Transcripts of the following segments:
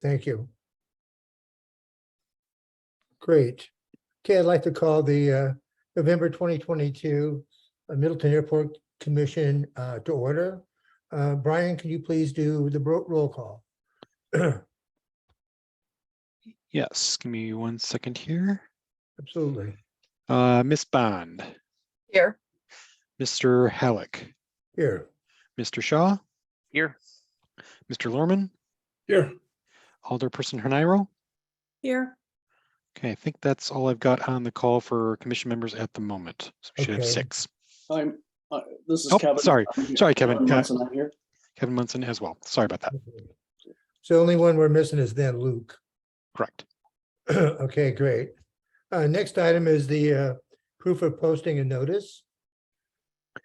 Thank you. Great. Okay, I'd like to call the November 2022 Middleton Airport Commission to order. Brian, can you please do the roll call? Yes, give me 1 second here. Absolutely. Miss Bond, Here. Mr. Halleck, Here. Mr. Shaw, Here. Mr. Lorman, Here. Alderperson Herniro. Here. Okay, I think that's all I've got on the call for commission members at the moment. So we should have Okay. 6. This is Oh, Kevin. sorry. Sorry, Kevin. Munson, I'm here. Kevin Munson as well. Sorry about that. So the only one we're missing is then Luke. Correct. Okay, great. Next item is the proof of posting and notice.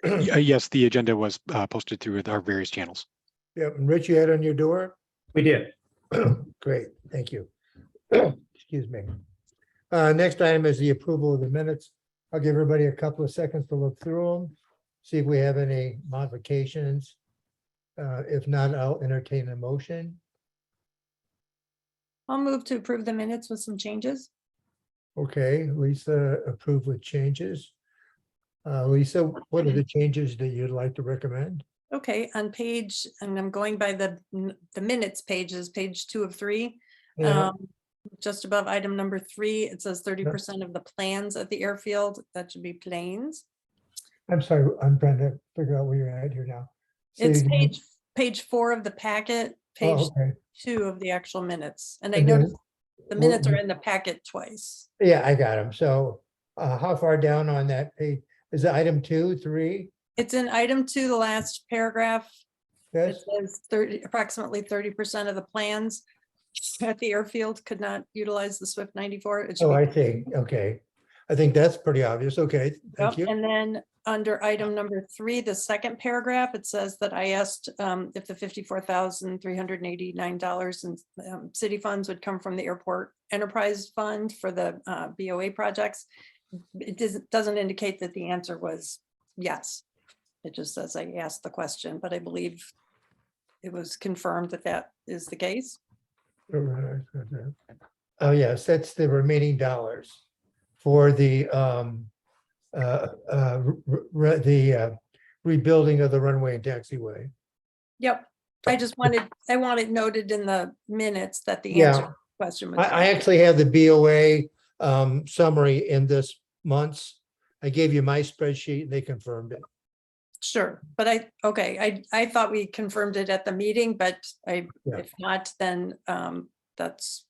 Yes, the agenda was posted through our various channels. Yep, and Rich, you had on your door? We did. Great, thank you. Excuse me. Next item is the approval of the minutes. I'll give everybody a couple of seconds to look through them, see if we have any modifications. If not, I'll entertain a motion. I'll move to approve the minutes with some changes. Okay, Lisa, approved with changes. Lisa, what are the changes that you'd like to recommend? Okay, on page, and I'm going by the minutes pages, page 2 of 3. Yeah. Just above item number 3, it says 30% of the plans at the airfield. That should be planes. I'm sorry, I'm trying to figure out where you're at here now. Say It's it again. page 4 of the packet, Oh, page okay. 2 of the actual minutes. And I And then- noticed the minutes are in the packet twice. Yeah, I got them. So how far down on that page? Is it item 2, 3? It's in item 2, the last paragraph. It Yes, says approximately 30% of the plans at the airfield could not utilize the Swift 94. It should oh, be- I see. Okay. I think that's pretty obvious. Okay, thank Yep, you. and then under item number 3, the second paragraph, it says that I asked if the $54,389 in city funds would come from the airport enterprise fund for the BOA projects. It doesn't indicate that the answer was yes. It just says I asked the question, but I believe it was confirmed that that is the case. Oh, yes, that's the remaining dollars for the rebuilding of the runway and taxiway. Yep, I want it noted in the minutes that the Yeah. answer to the question was. I yes. actually have the BOA summary in this month's. I gave you my spreadsheet and they confirmed it. Sure, but I thought we confirmed it at the meeting, but Yeah. if not, then that's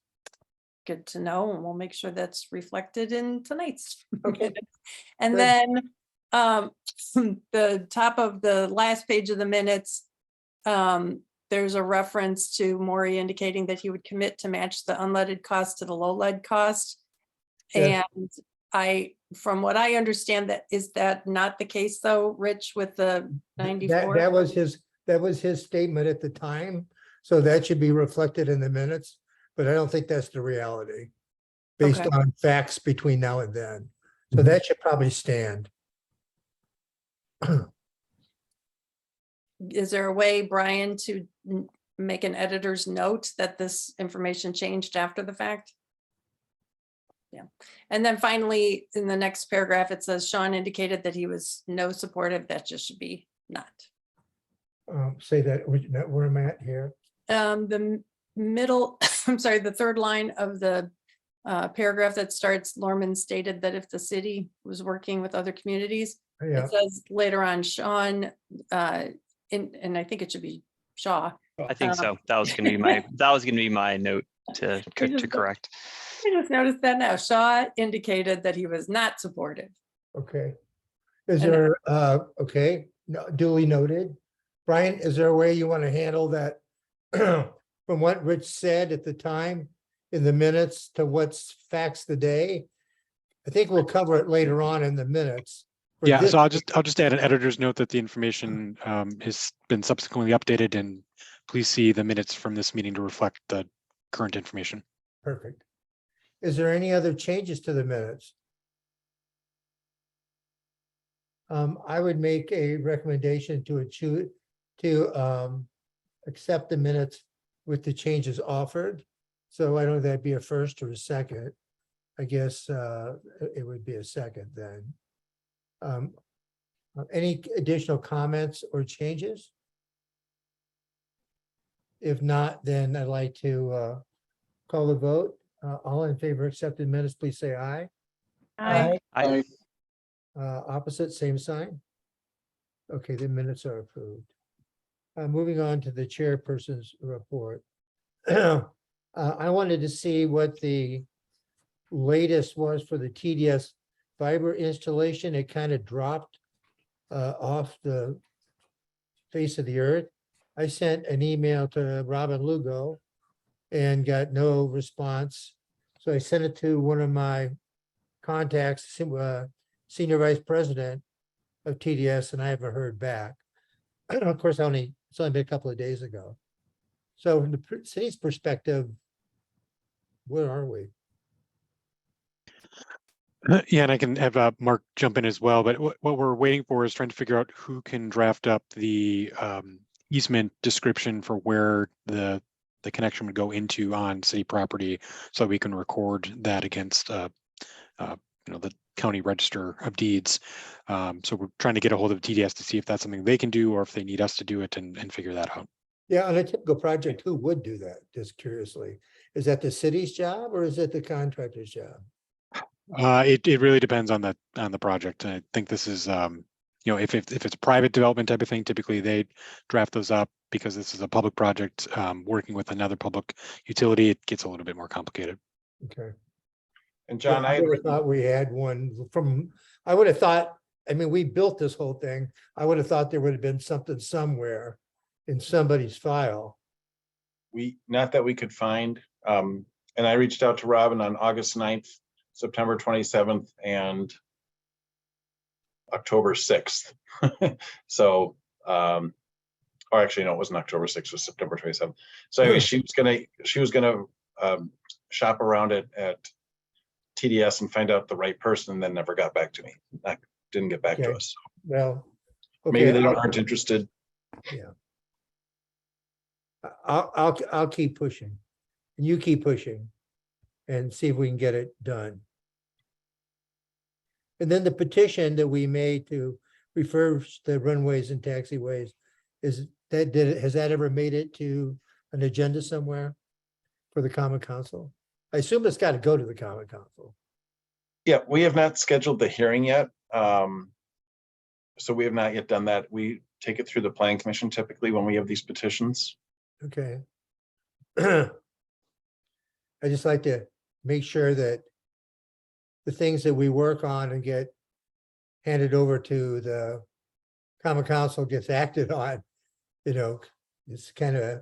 good to know, and we'll make sure that's reflected in tonight's. Okay. minutes. And Good. then the top of the last page of the minutes, there's a reference to Maury indicating that he would commit to match the unleaded cost to the low lead cost. Yes. And from what I understand, is that not the case though, Rich, with the 94? That was his statement at the time. So that should be reflected in the minutes, but I don't think that's the reality based Okay. on facts between now and then. So that should probably stand. Is there a way, Brian, to make an editor's note that this information changed after the fact? Yeah, and then finally, in the next paragraph, it says Sean indicated that he was no supportive. That just should be not. Say that, where am I at here? The middle, I'm sorry, the third line of the paragraph that starts, Lorman stated that if the city was working with other communities, Yeah, it says later on, Sean, and I think it should be Shaw. I think so. That was gonna be my note to correct. I just noticed that now. Shaw indicated that he was not supportive. okay. Is And- there, okay, no, duly noted. Brian, is there a way you want to handle that? From what Rich said at the time in the minutes to what's facts today? I think we'll cover it later on in the minutes. For Yeah, this- so I'll just add an editor's note that the information has been subsequently updated, and please see the minutes from this meeting to reflect the current information. Perfect. Is there any other changes to the minutes? I would make a recommendation to accept the minutes with the changes offered. So I don't know if that'd be a first or a second. I guess it would be a second then. Any additional comments or changes? If not, then I'd like to call the vote. All in favor of accepted minutes, please say aye. Aye. I, Opposite, same sign. Okay, the minutes are approved. Moving on to the chairperson's report. I wanted to see what the latest was for the TDS fiber installation. It kind of dropped off the face of the earth. I sent an email to Robin Lugo and got no response. So I sent it to one of my contacts, Senior Vice President of TDS, and I haven't heard back. Of course, it's only been a couple of days ago. So from the city's perspective, where are we? Yeah, and I can have Mark jump in as well, but what we're waiting for is trying to figure out who can draft up the easement description for where the connection would go into on city property, so we can record that against the county register of deeds. So we're trying to get a hold of TDS to see if that's something they can do or if they need us to do it and figure that out. Yeah, on a typical project, who would do that? Just curiously, is that the city's job or is it the contractor's job? It really depends on the project. I think this is if it's private development type of thing, typically they draft those up. Because this is a public project working with another public utility, it gets a little bit more complicated. Okay. And John, I would have thought we had one from, I would have thought, I mean, we built this whole thing. I would have thought there would have been something somewhere in somebody's file. not that we could find, and I reached out to Robin on August 9th, September 27th, and October 6th. So, or actually, no, it wasn't October 6th, it was September 27th. So anyway, she was gonna shop around at TDS and find out the right person, and then never got back to me. Didn't get back to Okay. us. Well. Maybe okay, they aren't interested. I'll keep pushing. And you keep pushing and see if we can get it done. And then the petition that we made to refurbish the runways and taxiways, has that ever made it to an agenda somewhere for the Common Council? I assume it's got to go to the Common Council. Yeah, we have not scheduled the hearing yet. So we have not yet done that. We take it through the Planning Commission typically when we have these petitions. Okay. I just like to make sure that the things that we work on and get handed over to the Common Council gets acted on, it's kind of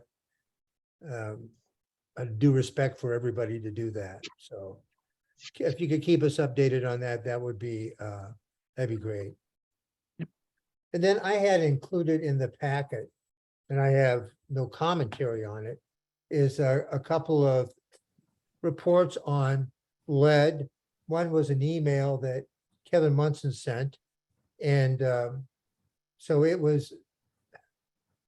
a due respect for everybody to do that. So if you could keep us updated on that, that would be, that'd be great. And then I had included in the packet, and I have no commentary on it, is a couple of reports on lead. One was an email that Kevin Munson sent. And so it was,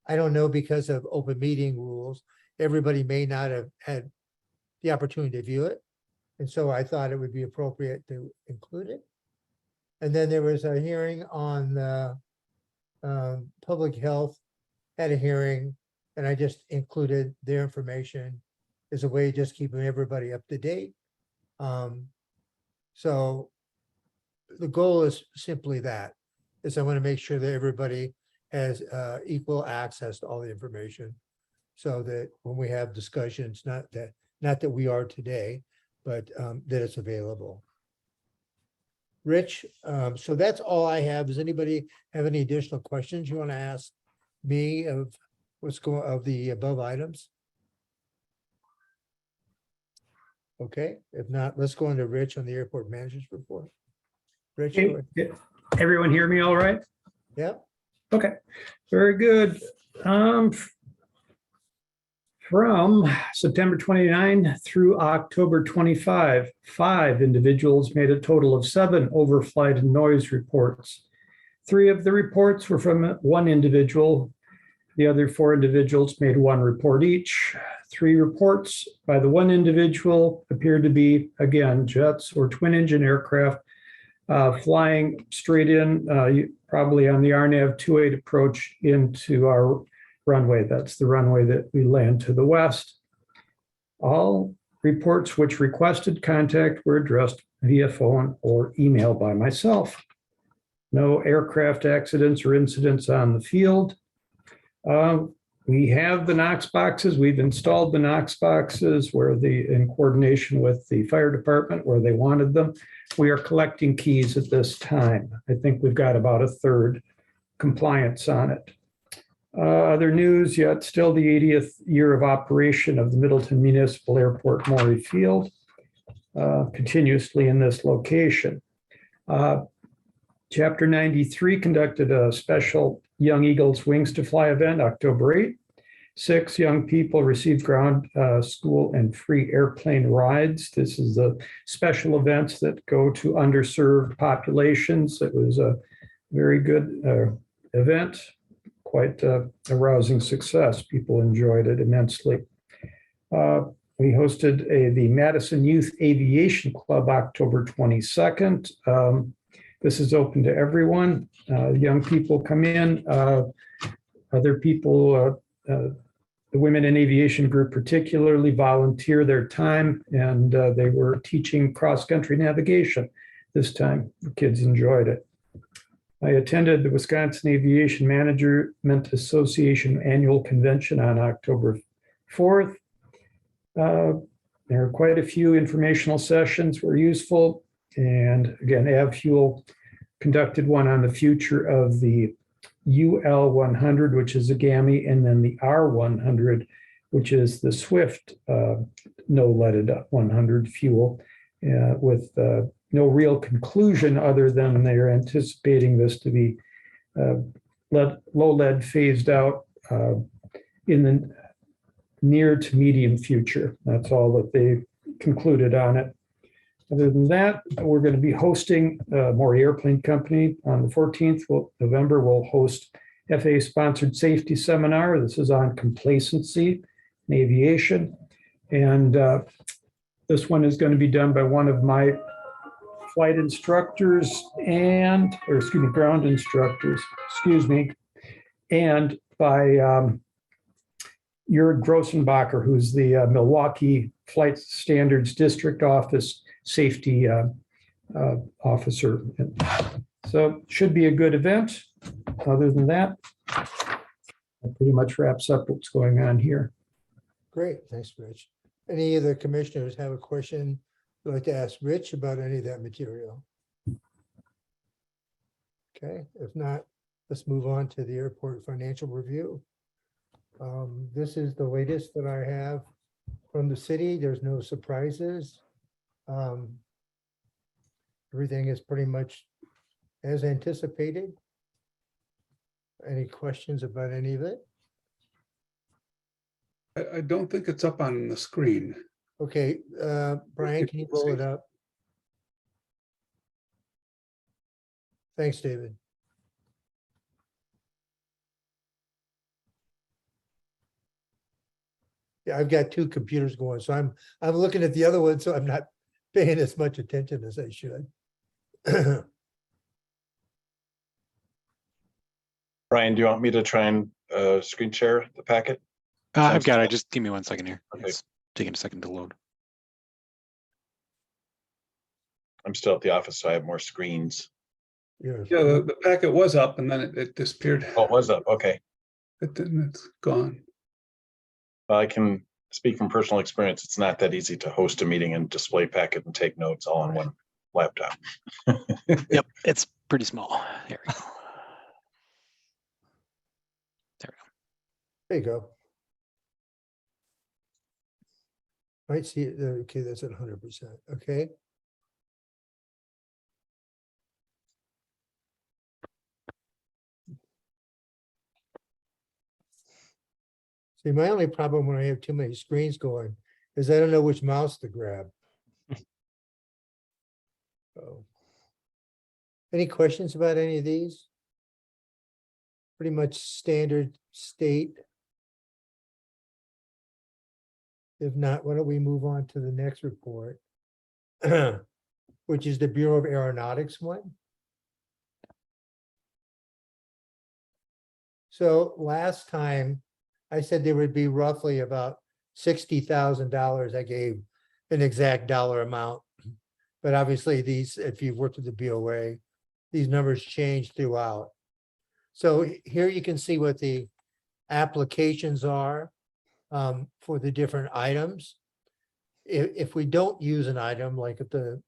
I don't know, because of open meeting rules, everybody may not have had the opportunity to view it. And so I thought it would be appropriate to include it. And then there was a hearing on the public health, had a hearing, and I just included their information as a way of just keeping everybody up to date. So the goal is simply that, is I want to make sure that everybody has equal access to all the information, so that when we have discussions, not that we are today, but that it's available. Rich, so that's all I have. Does anybody have any additional questions you want to ask me of of the above items? Okay, if not, let's go on to Rich on the airport manager's report. Rich, go ahead. Hey, everyone hear me all right? Yeah, Okay, very good. From September 29 through October 25, 5 individuals made a total of 7 overflight and noise reports. 3 of the reports were from one individual. The other 4 individuals made 1 report each. 3 reports by the 1 individual appeared to be, again, jets or twin engine aircraft flying straight in, probably on the RNAV 28 approach into our runway. That's the runway that we land to the west. All reports which requested contact were addressed via phone or email by myself. No aircraft accidents or incidents on the field. We have the Knox boxes. We've installed the Knox boxes in coordination with the fire department where they wanted them. We are collecting keys at this time. I think we've got about 1/3 compliance on it. Other news, yet still the 80th year of operation of the Middleton Municipal Airport Maury Field, continuously in this location. Chapter 93 conducted a special Young Eagles Wings to Fly event October 8th. 6 young people received ground school and free airplane rides. This is the special events that go to underserved populations. It was a very good event, quite a rousing success. People enjoyed it immensely. We hosted the Madison Youth Aviation Club October 22nd. This is open to everyone. Young people come in. Other people, the Women in Aviation group particularly volunteer their time, and they were teaching cross-country navigation this time. The kids enjoyed it. I attended the Wisconsin Aviation Management Association Annual Convention on October 4th. There were quite a few informational sessions were useful. And again, AvFuel conducted one on the future of the UL 100, which is a GAMI, and then the R100, which is the Swift no-leaded 100 fuel, with no real conclusion other than they're anticipating this to be low lead phased out in the near to medium future. That's all that they concluded on it. Other than that, we're going to be hosting Maury Airplane Company on the 14th of November. We'll host FAA-sponsored safety seminar. This is on complacency in aviation. And this one is going to be done by one of my flight instructors ground instructors, and by Jörg Grossenbacher, who's the Milwaukee Flight Standards District Office Safety Officer. So should be a good event. Other than that, that pretty much wraps up what's going on here. Great, thanks, Rich. Any of the commissioners have a question they'd like to ask Rich about any of that material? Okay, if not, let's move on to the airport financial review. This is the latest that I have from the city. There's no surprises. Everything is pretty much as anticipated. Any questions about any of it? I don't think it's up on the screen. Okay, Brian, can you roll it up? Thanks, David. Yeah, I've got 2 computers going, so I'm looking at the other one, so I'm not paying as much attention as I should. Brian, do you want me to try and screen share the packet? I've got it. Just give me 1 second here. Okay. It's taking a second to load. I'm still at the office, so I have more screens. Yes. Yeah, the packet was up and then it disappeared. Oh, it was up. Okay. It's gone. Well, I can speak from personal experience. It's not that easy to host a meeting and display packet and take notes all on one laptop. Yep, it's pretty small. There we go. There you go. Might see it there. Okay, that's at 100%. Okay. See, my only problem when I have too many screens going is I don't know which mouse to grab. So, any questions about any of these? pretty much standard state. If not, why don't we move on to the next report? Which is the Bureau of Aeronautics one. So last time, I said there would be roughly about $60,000. I gave an exact dollar amount. But obviously these, if you've worked with the BOA, these numbers change throughout. So here you can see what the applications are for the different items. If we don't use an item, like if the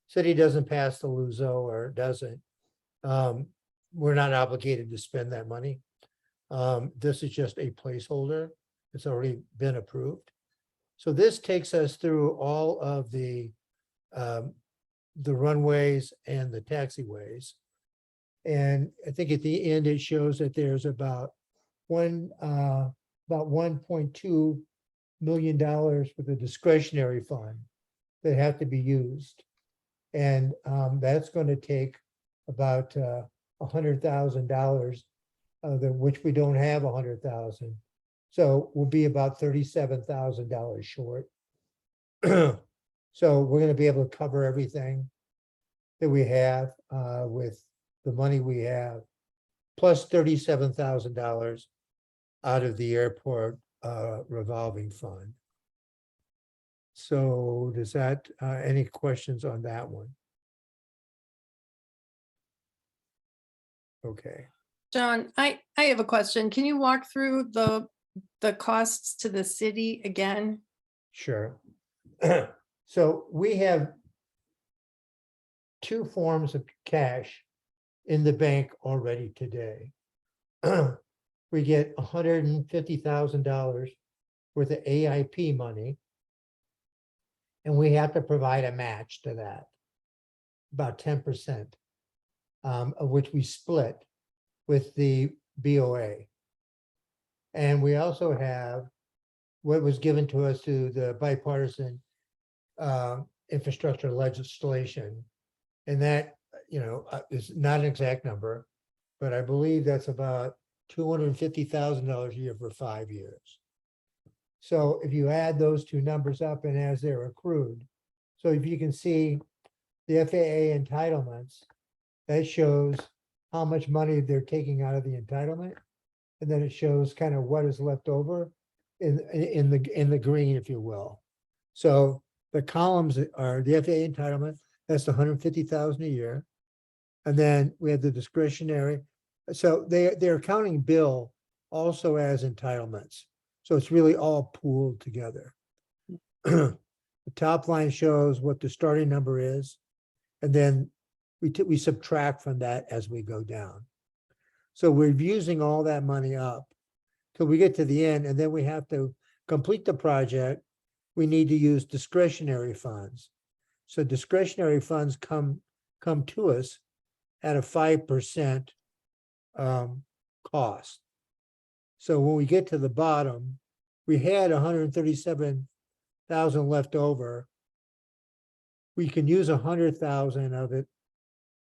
city doesn't pass the LUZO or doesn't, we're not obligated to spend that money. This is just a placeholder. It's already been approved. So this takes us through all of the runways and the taxiways. And I think at the end, it shows that there's about $1.2 million for the discretionary fund that have to be used. And that's going to take about $100,000, which we don't have $100,000. So we'll be about $37,000 short. So we're going to be able to cover everything that we have with the money we have, plus $37,000 out of the airport revolving fund. So does that, any questions on that one? Okay, John, I have a question. Can you walk through the costs to the city again? sure. So we have two forms of cash in the bank already today. We get $150,000 worth of AIP money. And we have to provide a match to that, about 10%, of which we split with the BOA. And we also have what was given to us through the bipartisan infrastructure legislation. And that, is not an exact number, but I believe that's about $250,000 a year for 5 years. So if you add those two numbers up and as they're accrued, so if you can see the FAA entitlements, that shows how much money they're taking out of the entitlement. And then it shows kind of what is left over in the green, if you will. So the columns are the FAA entitlement, that's the $150,000 a year. And then we have the discretionary. So they're counting bill also as entitlements. So it's really all pooled together. The top line shows what the starting number is, and then we subtract from that as we go down. So we're using all that money up till we get to the end, and then we have to complete the project. We need to use discretionary funds. So discretionary funds come to us at a 5% cost. So when we get to the bottom, we had 137,000 left over. We can use 100,000 of it,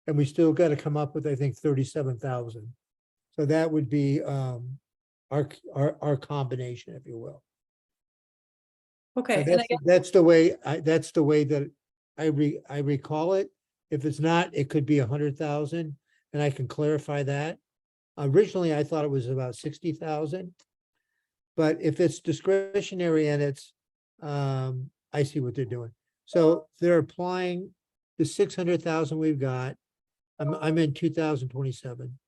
and we still got to come up with, I think, 37,000. So that would be our combination, if you will. Okay, And and I guess, that's the way that I recall it. If it's not, it could be 100,000, and I can clarify that. Originally, I thought it was about 60,000. But if it's discretionary and it's, I see what they're doing. So they're applying the 600,000 we've got. I'm in 2027.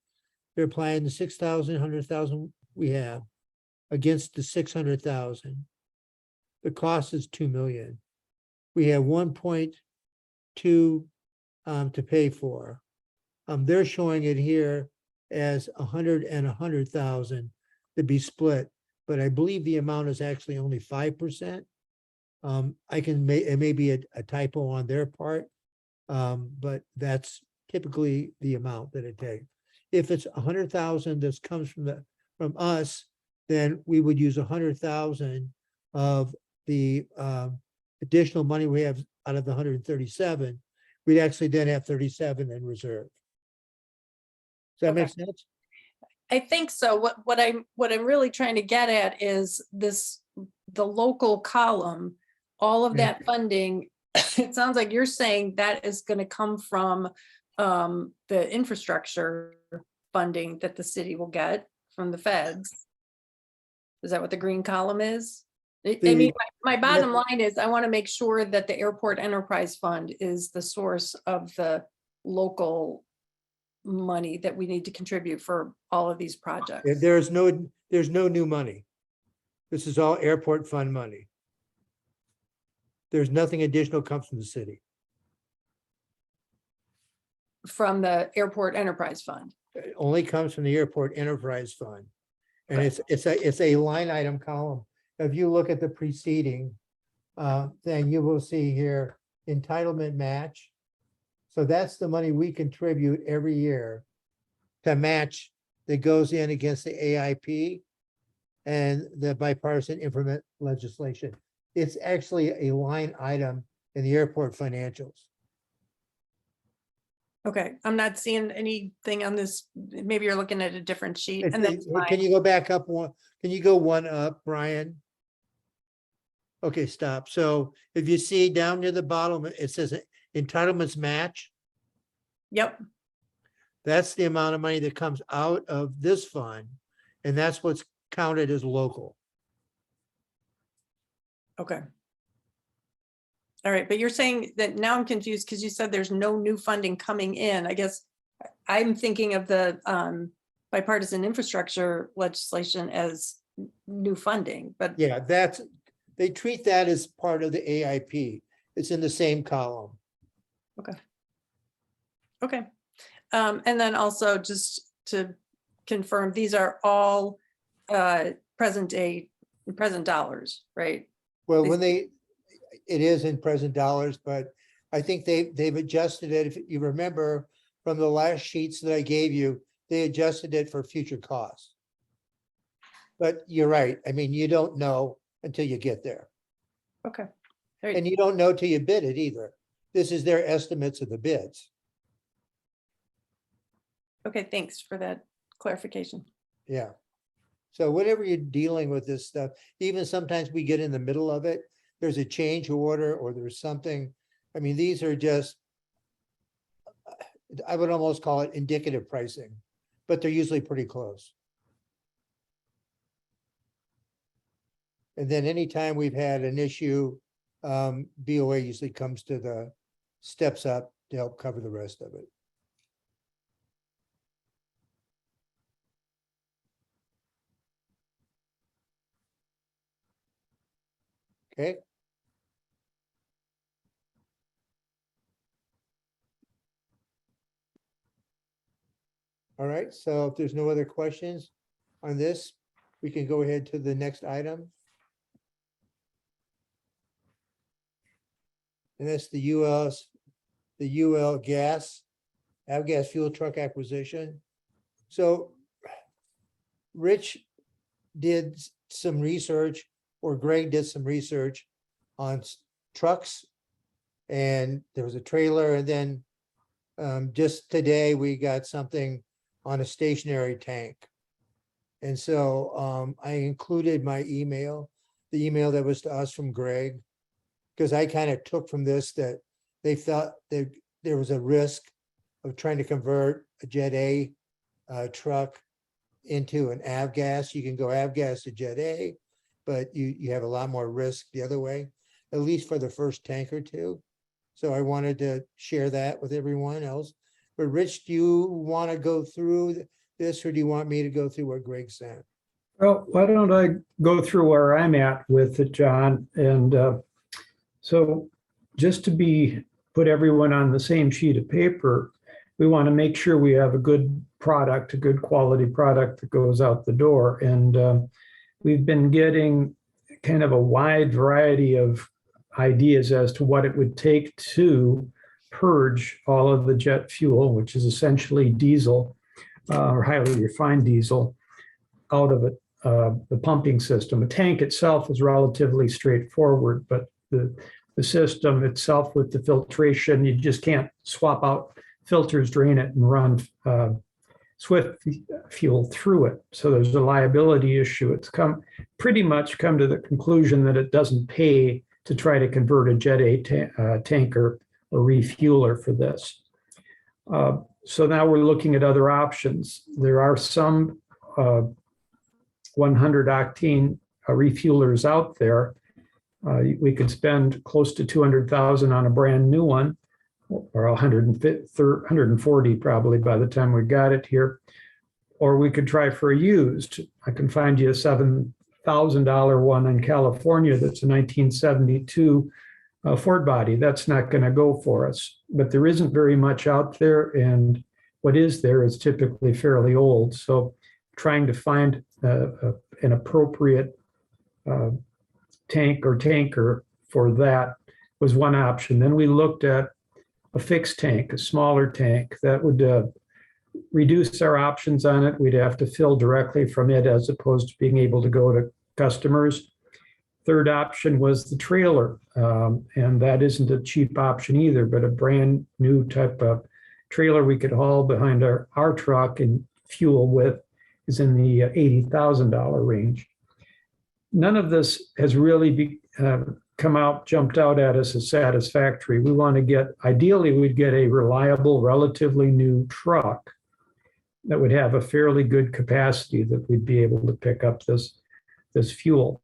They're applying the 6,000, 100,000 we have against the 600,000. The cost is 2 million. We have 1.2 to pay for. They're showing it here as 100 and 100,000 to be split, but I believe the amount is actually only 5%. It may be a typo on their part, but that's typically the amount that it takes. If it's 100,000 that comes from us, then we would use 100,000 of the additional money we have out of the 137. We'd actually then have 37 in reserve. Does that make sense? I think so. What I'm really trying to get at is the local column, all of Yeah. that funding, it sounds like you're saying that is going to come from the infrastructure funding that the city will get from the feds. Is that what the green column is? I mean, my bottom line is I want to make sure that the Airport Enterprise Fund is the source of the local money that we need to contribute for all of these projects. There's no new money. This is all airport fund money. There's nothing additional comes from the city. From the Airport Enterprise Fund. It only comes from the Airport Enterprise Fund. And Okay. it's a line item column. If you look at the preceding, then you will see here entitlement match. So that's the money we contribute every year to match that goes in against the AIP and the bipartisan implement legislation. It's actually a line item in the airport financials. Okay, I'm not seeing anything on this. Maybe you're looking at a different sheet and that's Can fine. you go back up one? Can you go one up, Brian? Okay, stop. So if you see down near the bottom, it says entitlements match. Yep, That's the amount of money that comes out of this fund. And that's what's counted as local. okay. All right, but you're saying that now I'm confused because you said there's no new funding coming in. I guess I'm thinking of the bipartisan infrastructure legislation as new funding, but Yeah, they treat that as part of the AIP. It's in the same column. okay. And then also just to confirm, these are all present dollars, right? Well, it is in present dollars, but I think they've adjusted it. If you remember from the last sheets that I gave you, they adjusted it for future costs. But you're right. I mean, you don't know until you get there. Okay. All right. And you don't know till you bid it either. This is their estimates of the bids. Okay, thanks for that clarification. Yeah. So whenever you're dealing with this stuff, even sometimes we get in the middle of it, there's a change order or there's something. I mean, these are just, I would almost call it indicative pricing, but they're usually pretty close. And then anytime we've had an issue, BOA usually comes to the steps up to help cover the rest of it. Okay. All right, so if there's no other questions on this, we can go ahead to the next item. And that's the UL gas, avgas fuel truck acquisition. So Rich did some research, or Greg did some research on trucks. And there was a trailer, and then just today we got something on a stationary tank. And so I included my email, the email that was to us from Greg, because I kind of took from this that they felt that there was a risk of trying to convert a Jet A truck into an avgas. You can go avgas to Jet A, but you have a lot more risk the other way, at least for the first tank or two. So I wanted to share that with everyone else. But Rich, do you want to go through this, or do you want me to go through what Greg said? Well, why don't I go through where I'm at with it, John? And so just to put everyone on the same sheet of paper, we want to make sure we have a good product, a good quality product that goes out the door. And we've been getting kind of a wide variety of ideas as to what it would take to purge all of the jet fuel, which is essentially diesel or highly refined diesel, out of it, the pumping system. A tank itself is relatively straightforward, but the system itself with the filtration, you just can't swap out filters, drain it, and run Swift fuel through it. So there's a liability issue. It's pretty much come to the conclusion that it doesn't pay to try to convert a Jet A tanker or refueler for this. So now we're looking at other options. There are some 100 octane refuelers out there. We could spend close to 200,000 on a brand new one, or 140 probably by the time we got it here. Or we could try for a used. I can find you a $7,000 one in California that's a 1972 Ford body. That's not going to go for us. But there isn't very much out there, and what is there is typically fairly old. So trying to find an appropriate tank or tanker for that was one option. Then we looked at a fixed tank, a smaller tank that would reduce our options on it. We'd have to fill directly from it as opposed to being able to go to customers. Third option was the trailer, and that isn't a cheap option either, but a brand new type of trailer we could haul behind our truck and fuel with is in the $80,000 range. None of this has really jumped out at us as satisfactory. We want to ideally, we'd get a reliable, relatively new truck that would have a fairly good capacity that we'd be able to pick up this fuel.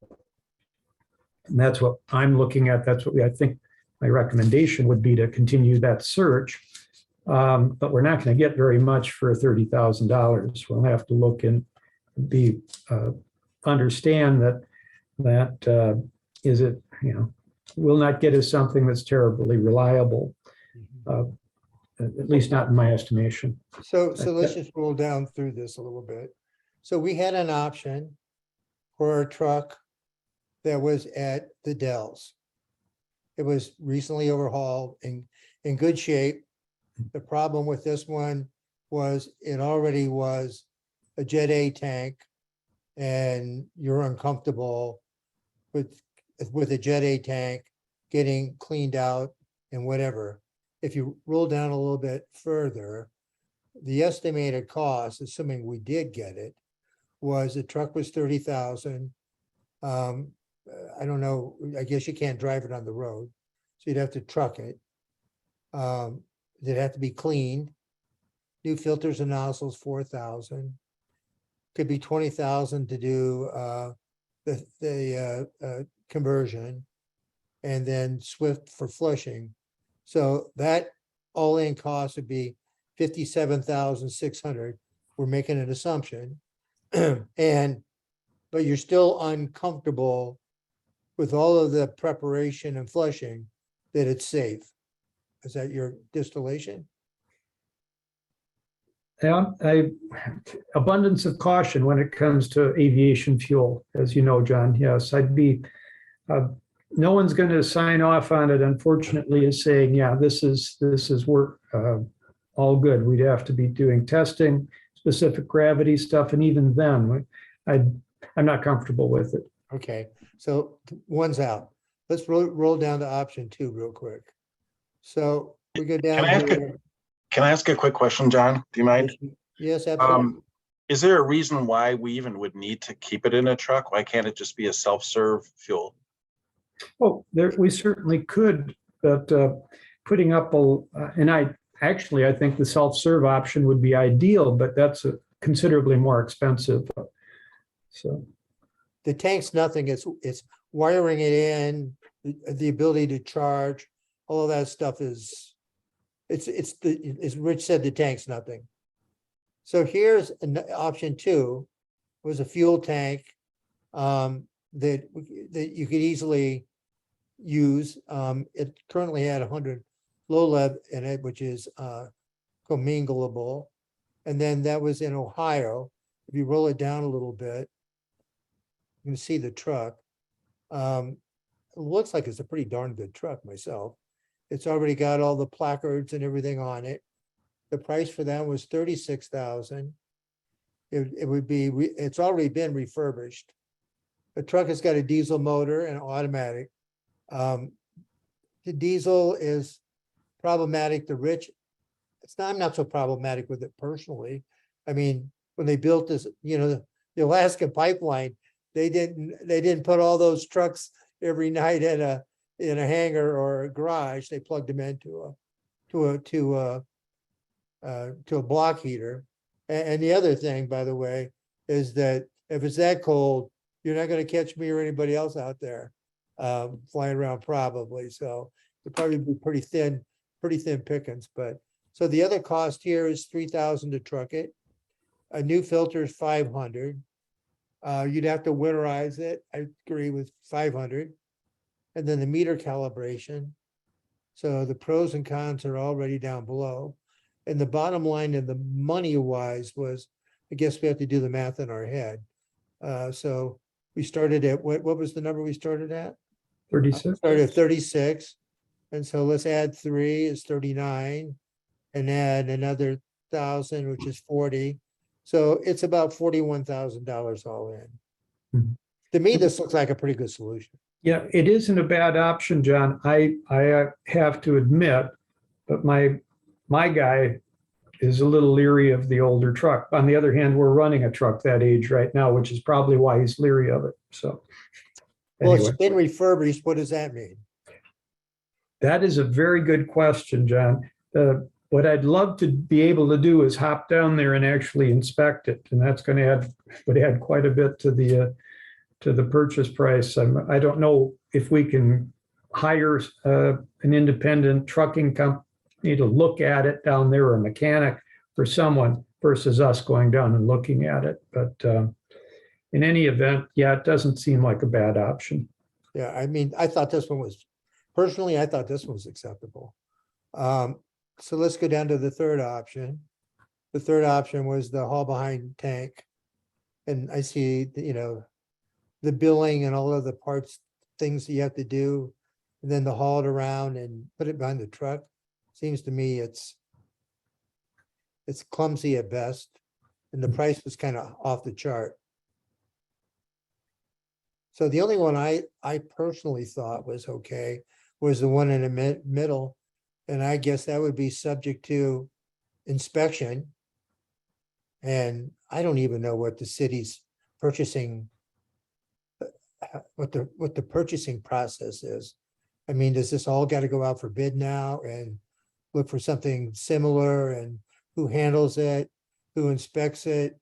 And that's what I'm looking at. That's what I think my recommendation would be, to continue that search. But we're not going to get very much for $30,000. We'll have to look and understand that is it, will not get us something that's terribly reliable, at least not in my estimation. So let's just roll down through this a little bit. So we had an option for a truck that was at the Dells. It was recently overhauled in good shape. The problem with this one was it already was a Jet A tank, and you're uncomfortable with a Jet A tank getting cleaned out and whatever. If you roll down a little bit further, the estimated cost, assuming we did get it, was the truck was 30,000. I don't know, I guess you can't drive it on the road, so you'd have to truck it. It'd have to be cleaned. New filters and nozzles, 4,000. Could be 20,000 to do the conversion, and then Swift for flushing. So that all-in cost would be 57,600. We're making an assumption. But you're still uncomfortable with all of the preparation and flushing that it's safe. Is that your distillation? Yeah, abundance of caution when it comes to aviation fuel, as you know, John. Yes, I'd be, no one's going to sign off on it, unfortunately, as saying, yeah, this is work, all good. We'd have to be doing testing, specific gravity stuff, and even then, I'm not comfortable with it. Okay, so one's out. Let's roll down to option 2 real quick. So we go down. Can I ask a quick question, John? Do you mind? Yes, absolutely. Is there a reason why we even would need to keep it in a truck? Why can't it just be a self-serve fuel? Oh, we certainly could, but putting up and I think the self-serve option would be ideal, but that's considerably more expensive. So The tank's nothing. It's wiring it in, the ability to charge, all of that stuff is. As Rich said, the tank's nothing. So here's option 2, was a fuel tank that you could easily use. It currently had 100 low lead in it, which is commingleable. And then that was in Ohio. If you roll it down a little bit, you can see the truck. It looks like it's a pretty darn good truck myself. It's already got all the placards and everything on it. The price for that was 36,000. It would be, it's already been refurbished. The truck has got a diesel motor and automatic. The diesel is problematic to Rich. I'm not so problematic with it personally, I mean, when they built this, the Alaska pipeline, they didn't put all those trucks every night in a hangar or a garage. They plugged them into a block heater. And the other thing, by the way, is that if it's that cold, you're not gonna catch me or anybody else out there flying around probably. So it'd probably be pretty thin pickings, but so the other cost here is 3,000 to truck it. A new filter is 500. You'd have to winterize it. I agree with 500. And then the meter calibration. So the pros and cons are already down below. And the bottom line and the money wise was, I guess we have to do the math in our head. So we started at, what was the number we started at? 36. Started at 36. And so let's add 3 is 39 and add another 1,000, which is 40. So it's about $41,000 all in. Mhm. To me, this looks like a pretty good solution. Yeah, it isn't a bad option, John. I have to admit, but my guy is a little leery of the older truck. On the other hand, we're running a truck that age right now, which is probably why he's leery of it. So Well, anyway, it's been refurbished. What does that mean? that is a very good question, John. What I'd love to be able to do is hop down there and actually inspect it, and that's going to add quite a bit to the purchase price. I don't know if we can hire an independent trucking company to look at it down there, or a mechanic or someone, versus us going down and looking at it. But in any event, yeah, it doesn't seem like a bad option. Yeah, I mean, I thought this one was, personally, I thought this one was acceptable. So let's go down to the third option. The third option was the haul behind tank. And I see, the billing and all of the parts, things that you have to do, and then to haul it around and put it behind the truck. Seems to me it's clumsy at best, and the price was kind of off the chart. So the only one I personally thought was okay was the one in the middle, and I guess that would be subject to inspection. And I don't even know what the city's purchasing, what the purchasing process is. I mean, does this all got to go out for bid now and look for something similar, and who handles it, who inspects it?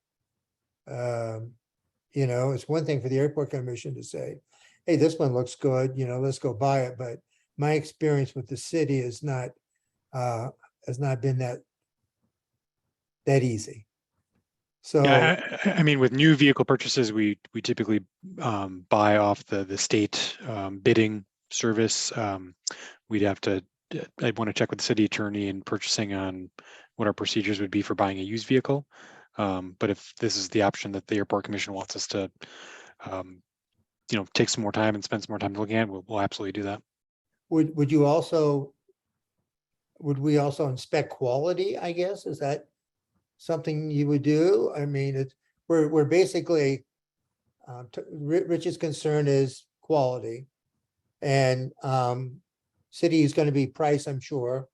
It's one thing for the airport commission to say, hey, this one looks good, let's go buy it. But my experience with the city is not has not been that easy. So Yeah, I mean, with new vehicle purchases, we typically buy off the state bidding service. I'd want to check with the city attorney and purchasing on what our procedures would be for buying a used vehicle. But if this is the option that the airport commission wants us to, take some more time and spend some more time looking at, we'll absolutely do that. would we also inspect quality, I guess? Is that something you would do? I mean, we're basically, Rich's concern is quality. And city is going to be price, I'm sure,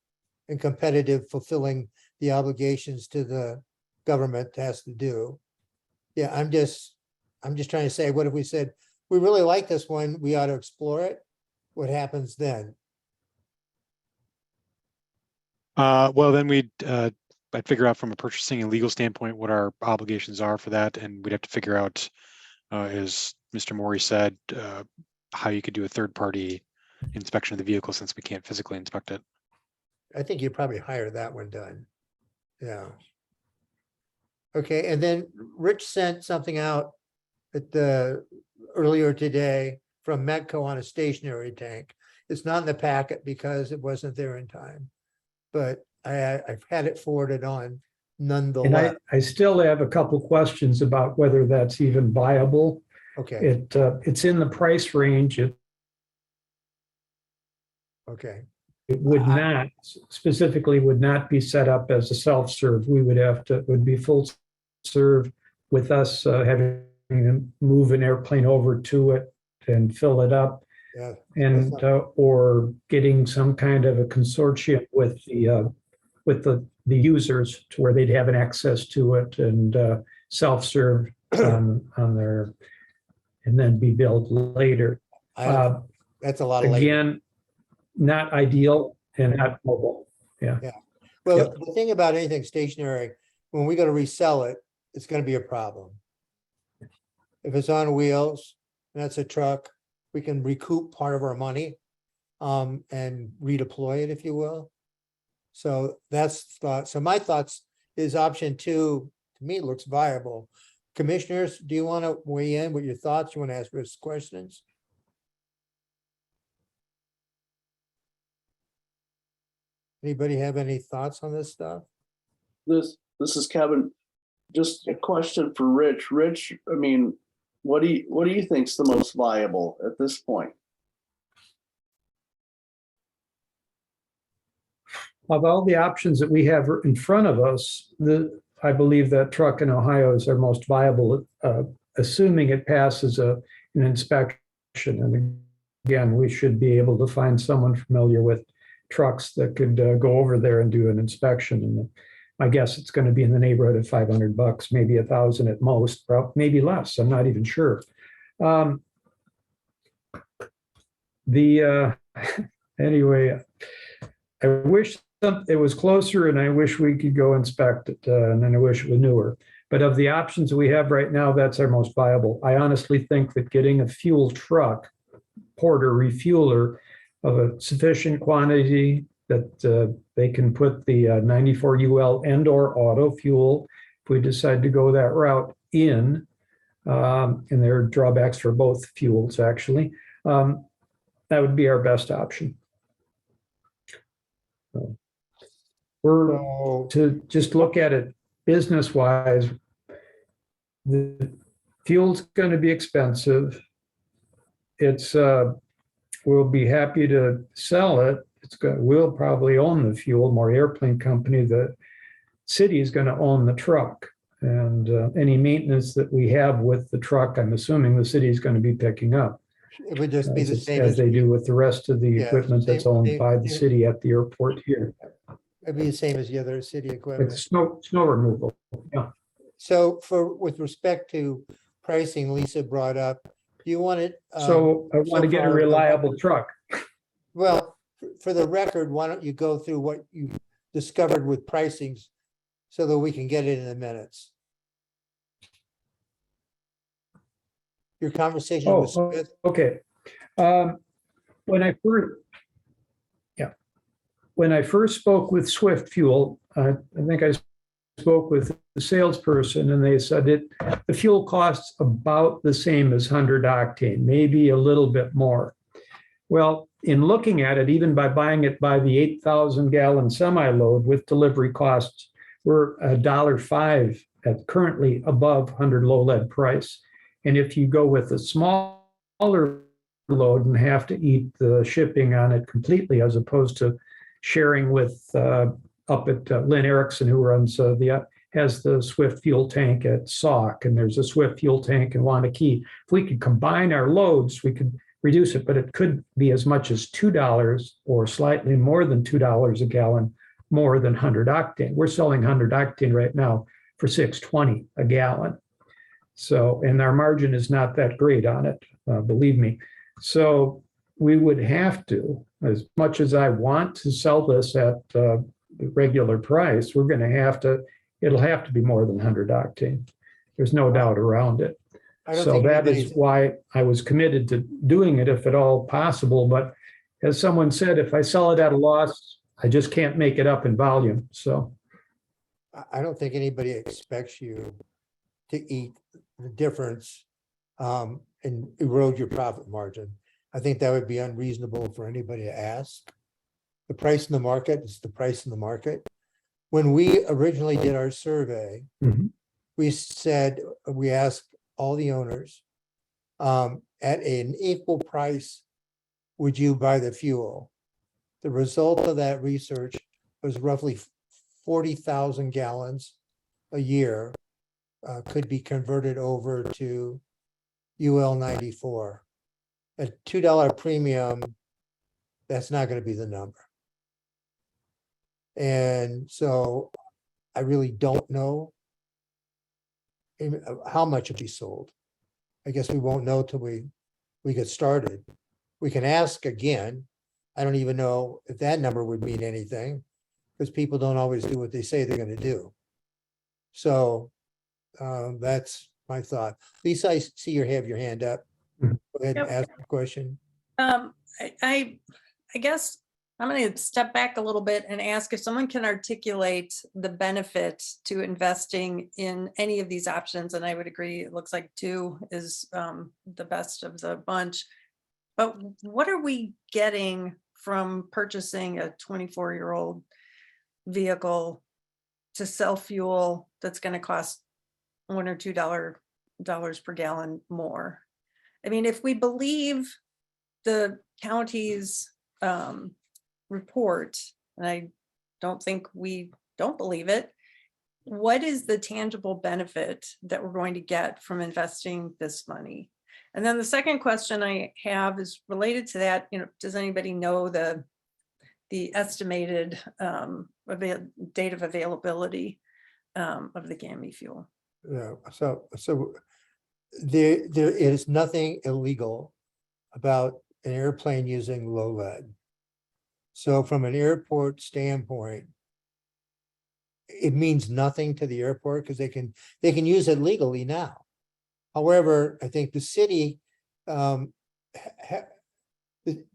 and competitive, fulfilling the obligations to the government has to do. Yeah, I'm just trying to say, what if we said, we really like this one, we ought to explore it? What happens then? Well, then I'd figure out from a purchasing and legal standpoint what our obligations are for that, and we'd have to figure out, as Mr. Morey said, how you could do a third-party inspection of the vehicle since we can't physically inspect it. I think you'd probably hire that one done. Yeah. Okay, and then Rich sent something out earlier today from Metco on a stationary tank. It's not in the packet because it wasn't there in time, but I've had it forwarded on And nonetheless. I still have a couple questions about whether that's even viable. Okay, It's in the price range. It okay, would not, specifically would not be set up as a self-serve. We would would be full serve with us having to move an airplane over to it and fill it up, yeah. and or getting some kind of a consortium with the the users to where they'd have an access to it and self-serve on their, and then be billed later. That's a lot of labor. Again, not ideal and not mobile. Well, Yep. the thing about anything stationary, when we go to resell it, it's gonna be a problem. If it's on wheels, and that's a truck, we can recoup part of our money and redeploy it, if you will. So that's thought. So my thoughts is option 2, to me, looks viable. Commissioners, do you want to weigh in with your thoughts? You want to ask us questions? Anybody have any thoughts on this stuff? This is Kevin. Just a question for Rich. Rich, I mean, what do you think's the most viable at this point? Of all the options that we have in front of us, I believe that truck in Ohio is our most viable, assuming it passes an inspection. And again, we should be able to find someone familiar with trucks that could go over there and do an inspection. And I guess it's going to be in the neighborhood of $500, maybe $1,000 at most, maybe less. I'm not even sure. Anyway, I wish it was closer, and I wish we could go inspect it, and then I wish it was newer. But of the options we have right now, that's our most viable. I honestly think that getting a fuel truck, porter, refueler of a sufficient quantity that they can put the 94 UL and or auto fuel, if we decide to go that route in, and there are drawbacks for both fuels actually, that would be our best option. We're So, to just look at it business-wise, the fuel's going to be expensive. We'll be happy to sell it. We'll probably own the fuel, more airplane company. The city is going to own the truck. And any maintenance that we have with the truck, I'm assuming the city is going to be picking up. it would just be the same as they do with the rest of the Yeah, equipment that's same- owned same- by the same. city at the airport here. It'd be the same as the other city equipment. It's snow removal. Yeah. So with respect to pricing, Lisa brought up, do you want it? So I want to get a far, reliable truck. Well, for the record, why don't you go through what you discovered with pricings so that we can get it in the minutes? Your conversation Oh, with Smith, okay. When I first spoke with Swift Fuel, I think I spoke with the salesperson, and they said the fuel costs about the same as 100 octane, maybe a little bit more. Well, in looking at it, even by buying it by the 8,000 gallon semi-load with delivery costs, we're $1.05 at currently above 100 low lead price. And if you go with a smaller load and have to eat the shipping on it completely, as opposed to sharing with up at Lynn Erickson, who runs has the Swift fuel tank at Sauk, and there's a Swift fuel tank in Wanakee. If we could combine our loads, we could reduce it, but it could be as much as $2 or slightly more than $2 a gallon, more than 100 octane. We're selling 100 octane right now for $6.20 a gallon. So, and our margin is not that great on it, believe me. So we would have to, as much as I want to sell this at the regular price, we're going to have to, it'll have to be more than 100 octane. There's no doubt around it. I don't So think that is anybody's, why I was committed to doing it if at all possible. But as someone said, if I sell it at a loss, I just can't make it up in volume. So I don't think anybody expects you to eat the difference and erode your profit margin. I think that would be unreasonable for anybody to ask. The price in the market is the price in the market. When we originally did our survey, Mhm. we said, we asked all the owners, at an equal price, would you buy the fuel? The result of that research was roughly 40,000 gallons a year could be converted over to UL 94. A $2 premium, that's not going to be the number. And so I really don't know how much will be sold. I guess we won't know till we get started. We can ask again. I don't even know if that number would mean anything, because people don't always do what they say they're gonna do. So that's my thought. Lisa, I see you have your hand up. Go ahead and Yep. ask the question. I guess I'm going to step back a little bit and ask if someone can articulate the benefit to investing in any of these options. And I would agree, it looks like 2 is the best of the bunch. But what are we getting from purchasing a 24-year-old vehicle to sell fuel that's going to cost $1 or $2 per gallon more? I mean, if we believe the county's report, and I don't think we don't believe it, what is the tangible benefit that we're going to get from investing this money? And then the second question I have is related to that. Does anybody know the estimated date of availability of the GAMI fuel? Yeah, so there is nothing illegal about an airplane using low lead. So from an airport standpoint, it means nothing to the airport because they can use it legally now. However, I think the city, the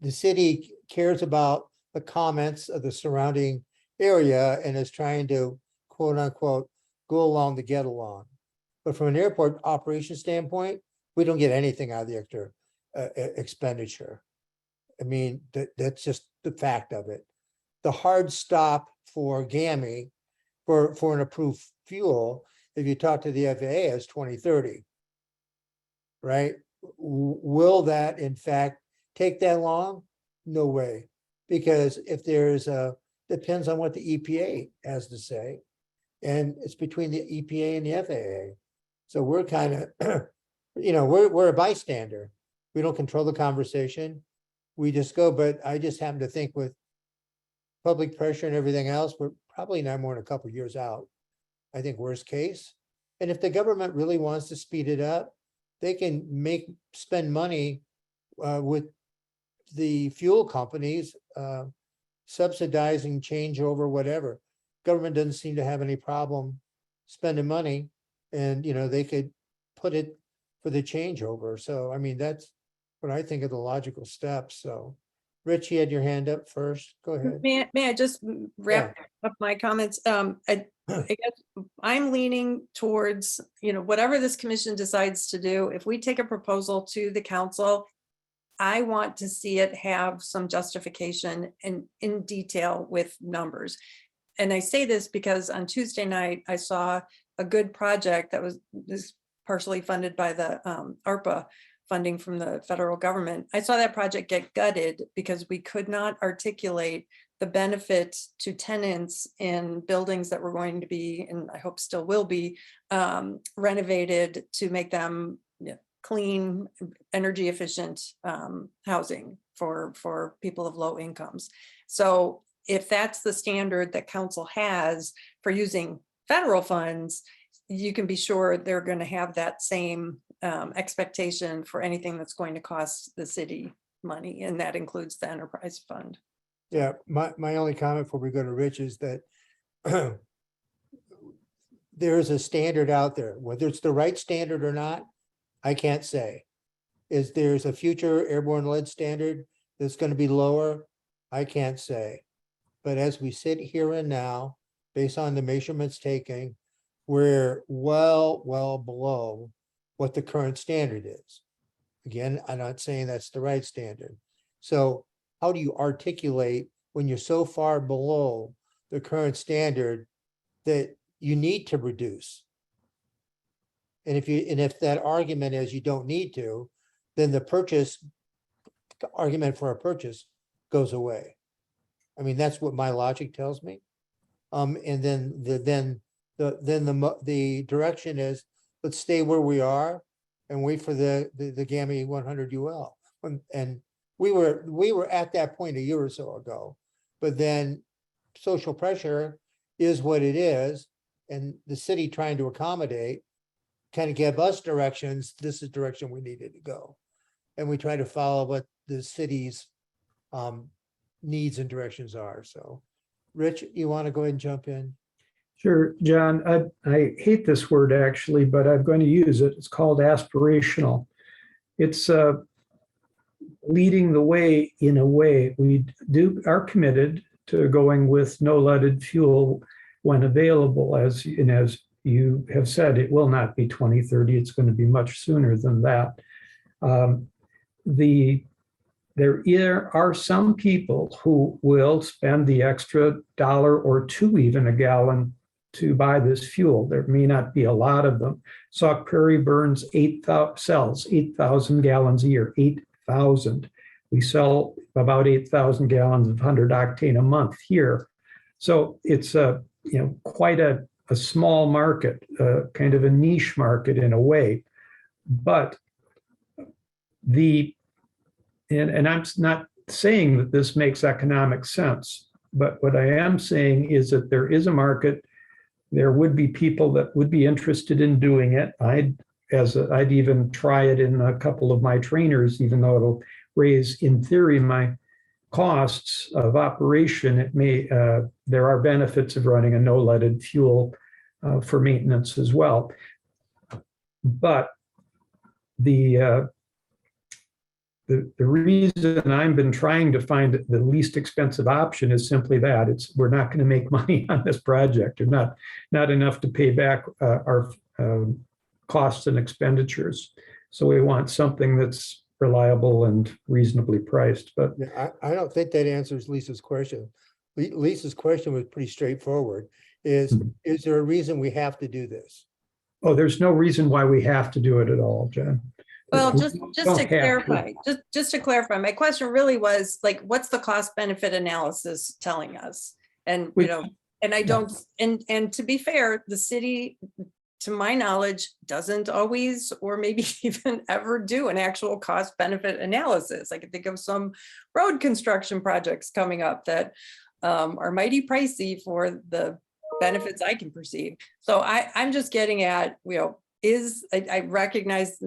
city cares about the comments of the surrounding area and is trying to quote unquote go along to get along. But from an airport operation standpoint, we don't get anything out of the extra expenditure. I mean, that's just the fact of it. The hard stop for GAMI for an approved fuel, if you talk to the FAA, is 2030. Right? Will that in fact take that long? No way. Because if there's depends on what the EPA has to say. And it's between the EPA and the FAA. So we're kind of, we're a bystander. We don't control the conversation. We just go, but I just happen to think with public pressure and everything else, we're probably not more than a couple of years out. I think worst case. And if the government really wants to speed it up, they can spend money with the fuel companies subsidizing changeover, whatever. Government doesn't seem to have any problem spending money, and they could put it for the changeover. So I mean, that's what I think of the logical steps. So Rich, you had your hand up first. Go ahead. May I just wrap up my comments? I guess I'm leaning towards, whatever this commission decides to do, if we take a proposal to the council, I want to see it have some justification and in detail with numbers. And I say this because on Tuesday night, I saw a good project that was partially funded by the ARPA funding from the federal government. I saw that project get gutted because we could not articulate the benefit to tenants in buildings that were going to be, and I hope still will be, renovated to make them clean, energy efficient housing for people of low incomes. So if that's the standard that council has for using federal funds, you can be sure they're going to have that same expectation for anything that's going to cost the city money, and that includes the enterprise fund. Yeah, my only comment before we go to Rich is that there is a standard out there, whether it's the right standard or not, I can't say. There's a future airborne lead standard that's going to be lower? I can't say. But as we sit here and now, based on the measurements taken, we're well below what the current standard is. Again, I'm not saying that's the right standard. So how do you articulate when you're so far below the current standard that you need to reduce? And if that argument is you don't need to, then the argument for a purchase goes away. I mean, that's what my logic tells me. And then the direction is, let's stay where we are and wait for the GAMI 100 UL. And we were at that point a year or so ago, but then social pressure is what it is, and the city trying to accommodate, kind of give us directions, this is direction we needed to go. And we try to follow what the city's needs and directions are, so. Rich, you want to go ahead and jump in? Sure, John, I hate this word actually, but I'm going to use it. It's called aspirational. It's leading the way in a way. We are committed to going with no leaded fuel when available, as you have said, it will not be 2030. It's going to be much sooner than that. There are some people who will spend the extra $1 or $2 even a gallon to buy this fuel. There may not be a lot of them. Sauk Prairie burns sells 8,000 gallons a year, 8,000. We sell about 8,000 gallons of 100 octane a month here. So it's quite a small market, kind of a niche market in a way. But and I'm not saying that this makes economic sense, but what I am saying is that there is a market. There would be people that would be interested in doing it. I'd even try it in a couple of my trainers, even though it'll raise, in theory, my costs of operation. There are benefits of running a no leaded fuel for maintenance as well. But the reason I've been trying to find the least expensive option is simply that we're not going to make money on this project, or not enough to pay back our costs and expenditures. So we want something that's reliable and reasonably priced. But Yeah, I don't think that answers Lisa's question. Lisa's question was pretty straightforward. Is there a reason we have to do this? oh, there's no reason why we have to do it at all, Jen. Well, We just don't to have to. clarify, just to clarify, my question really was like, what's the cost benefit analysis telling us? And, and I don't, and to be fair, the city, to my knowledge, doesn't always, or maybe even ever do an actual cost benefit analysis. I can think of some road construction projects coming up that are mighty pricey for the benefits I can perceive. So I'm just getting at, I recognize,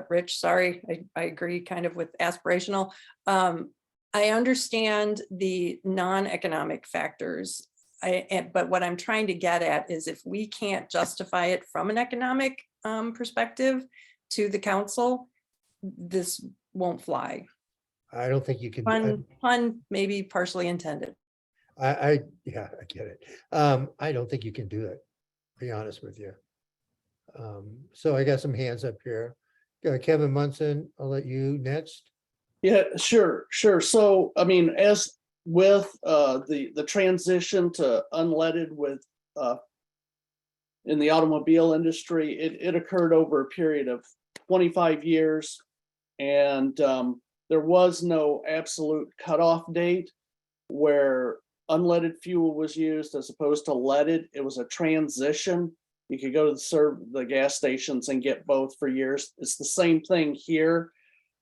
Rich, sorry, I agree kind of with aspirational. I understand the non-economic factors, but what I'm trying to get at is if we can't justify it from an economic perspective to the council, this won't fly. I don't think you can. Pun maybe partially intended. I get it. I don't think you can do it, to be honest with you. So I got some hands up here. Kevin Munson, I'll let you next. Yeah, sure. So, I mean, as with the transition to unleaded in the automobile industry, it occurred over a period of 25 years, and there was no absolute cutoff date where unleaded fuel was used as opposed to leaded. It was a transition. You could go to the gas stations and get both for years. It's the same thing here.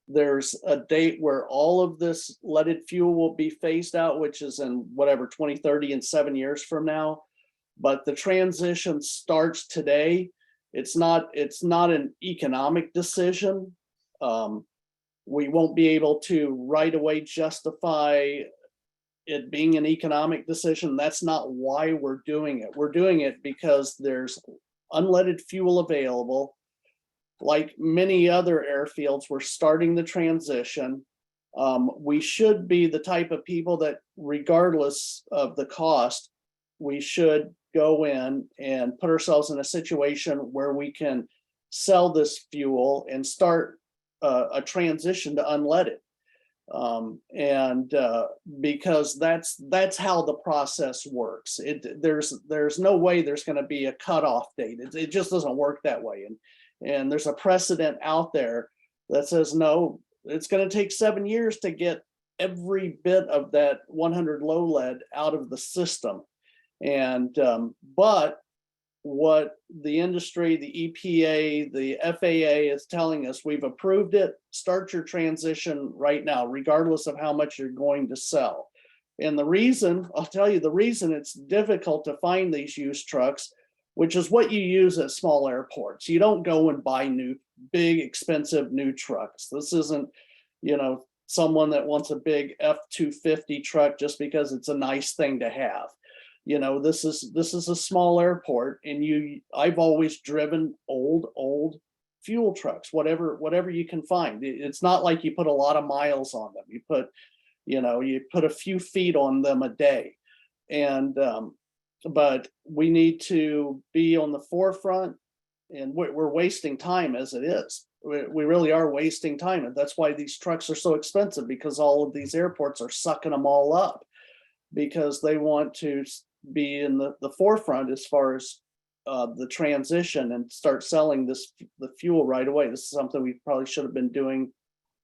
There's a date where all of this leaded fuel will be phased out, which is in whatever, 2030, and 7 years from now. But the transition starts today. It's not an economic decision. We won't be able to right away justify it being an economic decision. That's not why we're doing it. We're doing it because there's unleaded fuel available. Like many other airfields, we're starting the transition. We should be the type of people that, regardless of the cost, we should go in and put ourselves in a situation where we can sell this fuel and start a transition to unleaded. Because that's how the process works. There's no way there's going to be a cutoff date. It just doesn't work that way. And there's a precedent out there that says, no, it's going to take 7 years to get every bit of that 100 low lead out of the system. And but what the industry, the EPA, the FAA is telling us, we've approved it. Start your transition right now, regardless of how much you're going to sell. And the reason, I'll tell you, the reason it's difficult to find these used trucks, which is what you use at small airports. You don't go and buy new, big, expensive new trucks. This isn't, someone that wants a big F-250 truck just because it's a nice thing to have. This is a small airport, and I've always driven old fuel trucks, whatever you can find. It's not like you put a lot of miles on them. You put a few feet on them a day. And but we need to be on the forefront, and we're wasting time as it is. We really are wasting time, and that's why these trucks are so expensive, because all of these airports are sucking them all up because they want to be in the forefront as far as the transition and start selling the fuel right away. This is something we probably should have been doing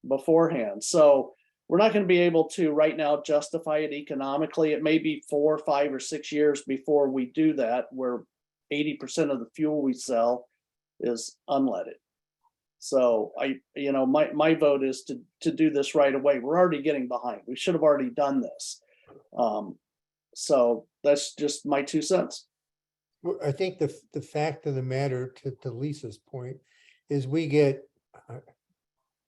beforehand. So we're not going to be able to right now justify it economically. It may be 4, 5, or 6 years before we do that, where 80% of the fuel we sell is unleaded. So my vote is to do this right away. We're already getting behind. We should have already done this. So that's just my 2 cents. Well, I think the fact of the matter, to Lisa's point, is we get,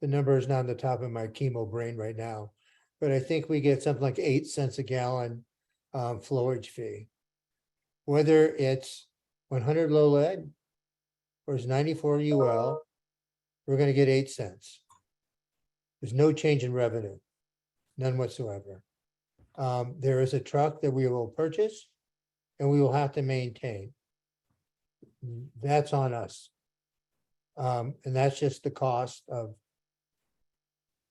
the number is not on the top of my chemo brain right now, but I think we get something like 8 cents a gallon flowage fee. Whether it's 100 low lead or it's 94 UL, we're going to get 8 cents. There's no change in revenue, none whatsoever. There is a truck that we will purchase and we will have to maintain. That's on us. And that's just the cost of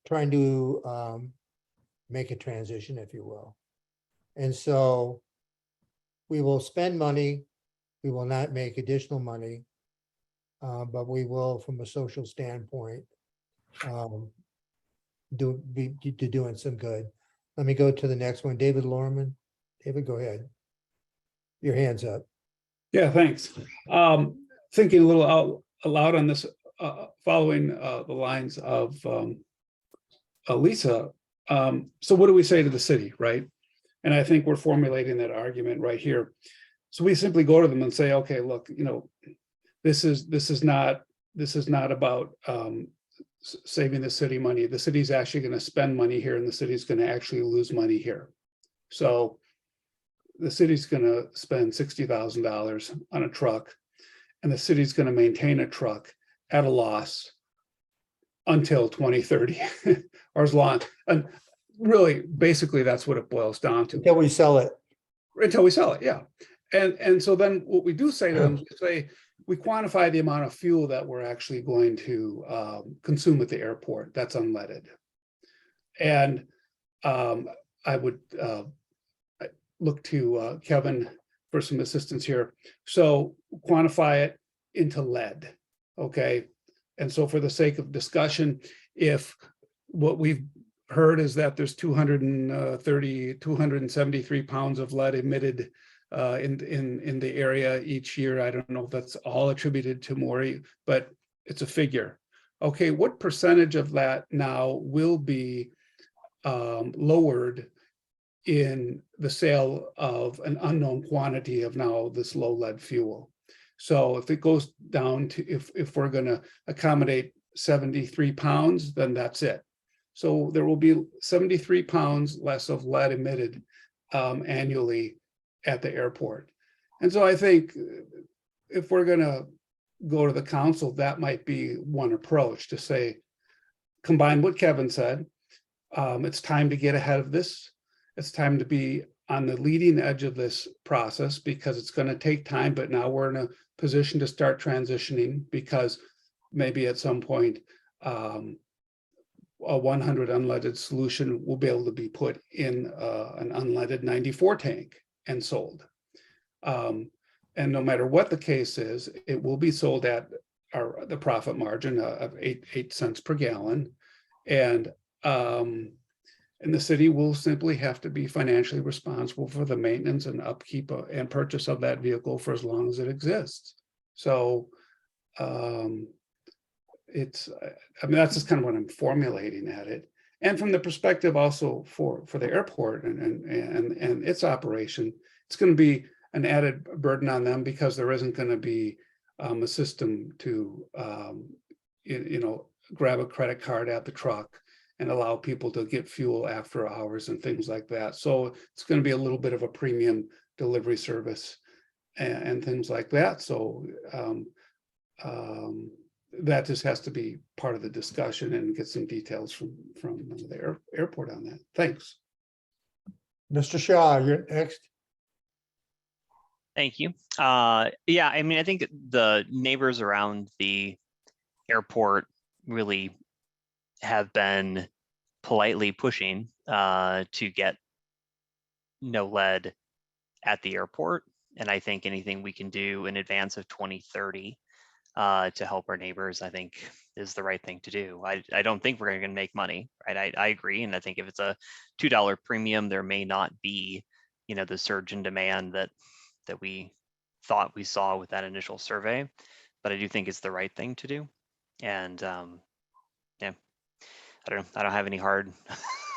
trying to make a transition, if you will. And so we will spend money. We will not make additional money, but we will, from a social standpoint, doing some good. Let me go to the next one. David Lorman. David, go ahead. Your hand's up. Yeah, thanks. Thinking a little out aloud on this, following the lines of Lisa. So what do we say to the city, right? And I think we're formulating that argument right here. So we simply go to them and say, okay, look, this is not about saving the city money. The city's actually going to spend money here, and the city's going to actually lose money here. So the city's going to spend $60,000 on a truck, and the city's going to maintain a truck at a loss until 2030 or as long. And really, basically, that's what it boils down to. Until we sell it. Until we sell it, yeah. And so then what we do say to them is say, we quantify the amount of fuel that we're actually going to consume at the airport that's unleaded. And I would look to Kevin for some assistance here. So quantify it into lead, okay? And so for the sake of discussion, if what we've heard is that there's 273 pounds of lead emitted in the area each year. I don't know if that's all attributed to Maury, but it's a figure. Okay, what percentage of that now will be lowered in the sale of an unknown quantity of now this low lead fuel? So if it goes down to, if we're going to accommodate 73 pounds, then that's it. So there will be 73 pounds less of lead emitted annually at the airport. And so I think if we're going to go to the council, that might be one approach to say, combine what Kevin said. It's time to get ahead of this. It's time to be on the leading edge of this process, because it's going to take time, but now we're in a position to start transitioning, because maybe at some point a 100 unleaded solution will be able to be put in an unleaded 94 tank and sold. And no matter what the case is, it will be sold at the profit margin of 8 cents per gallon. And the city will simply have to be financially responsible for the maintenance and upkeep and purchase of that vehicle for as long as it exists. So that's just kind of what I'm formulating at it. And from the perspective also for the airport and its operation, it's going to be an added burden on them because there isn't going to be a system to, grab a credit card at the truck and allow people to get fuel after hours and things like that. So it's going to be a little bit of a premium delivery service and things like that. So that just has to be part of the discussion and get some details from the airport on that. Thanks. Mr. Shaw, you're next. Thank you. Yeah, I mean, I think the neighbors around the airport really have been politely pushing to get no lead at the airport. And I think anything we can do in advance of 2030 to help our neighbors, I think is the right thing to do. I don't think we're going to make money, right? I agree. And I think if it's a $2 premium, there may not be, the surge in demand that we thought we saw with that initial survey, but I do think it's the right thing to do. And yeah, I don't have any hard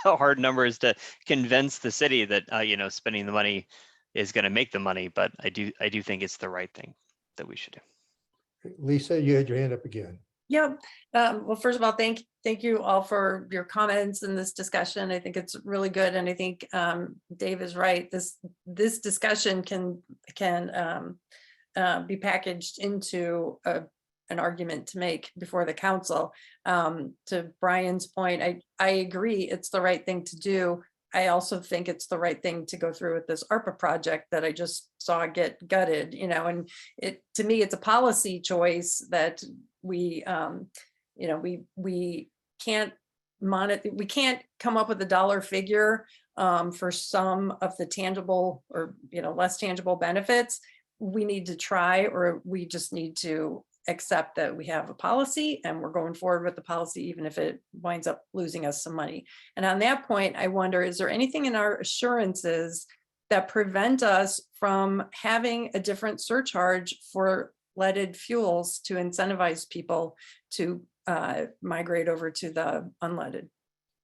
hard numbers to convince the city that spending the money is going to make the money, but I do think it's the right thing that we should do. Lisa, you had your hand up again. Yeah. Well, first of all, thank you all for your comments in this discussion. I think it's really good, and I think Dave is right. This discussion can be packaged into an argument to make before the council. To Brian's point, I agree it's the right thing to do. I also think it's the right thing to go through with this ARPA project that I just saw get gutted, and to me, it's a policy choice that we can't monitor, we can't come up with a dollar figure for some of the tangible or, less tangible benefits. We need to try, or we just need to accept that we have a policy and we're going forward with the policy, even if it winds up losing us some money. And on that point, I wonder, is there anything in our assurances that prevent us from having a different surcharge for leaded fuels to incentivize people to migrate over to the unleaded?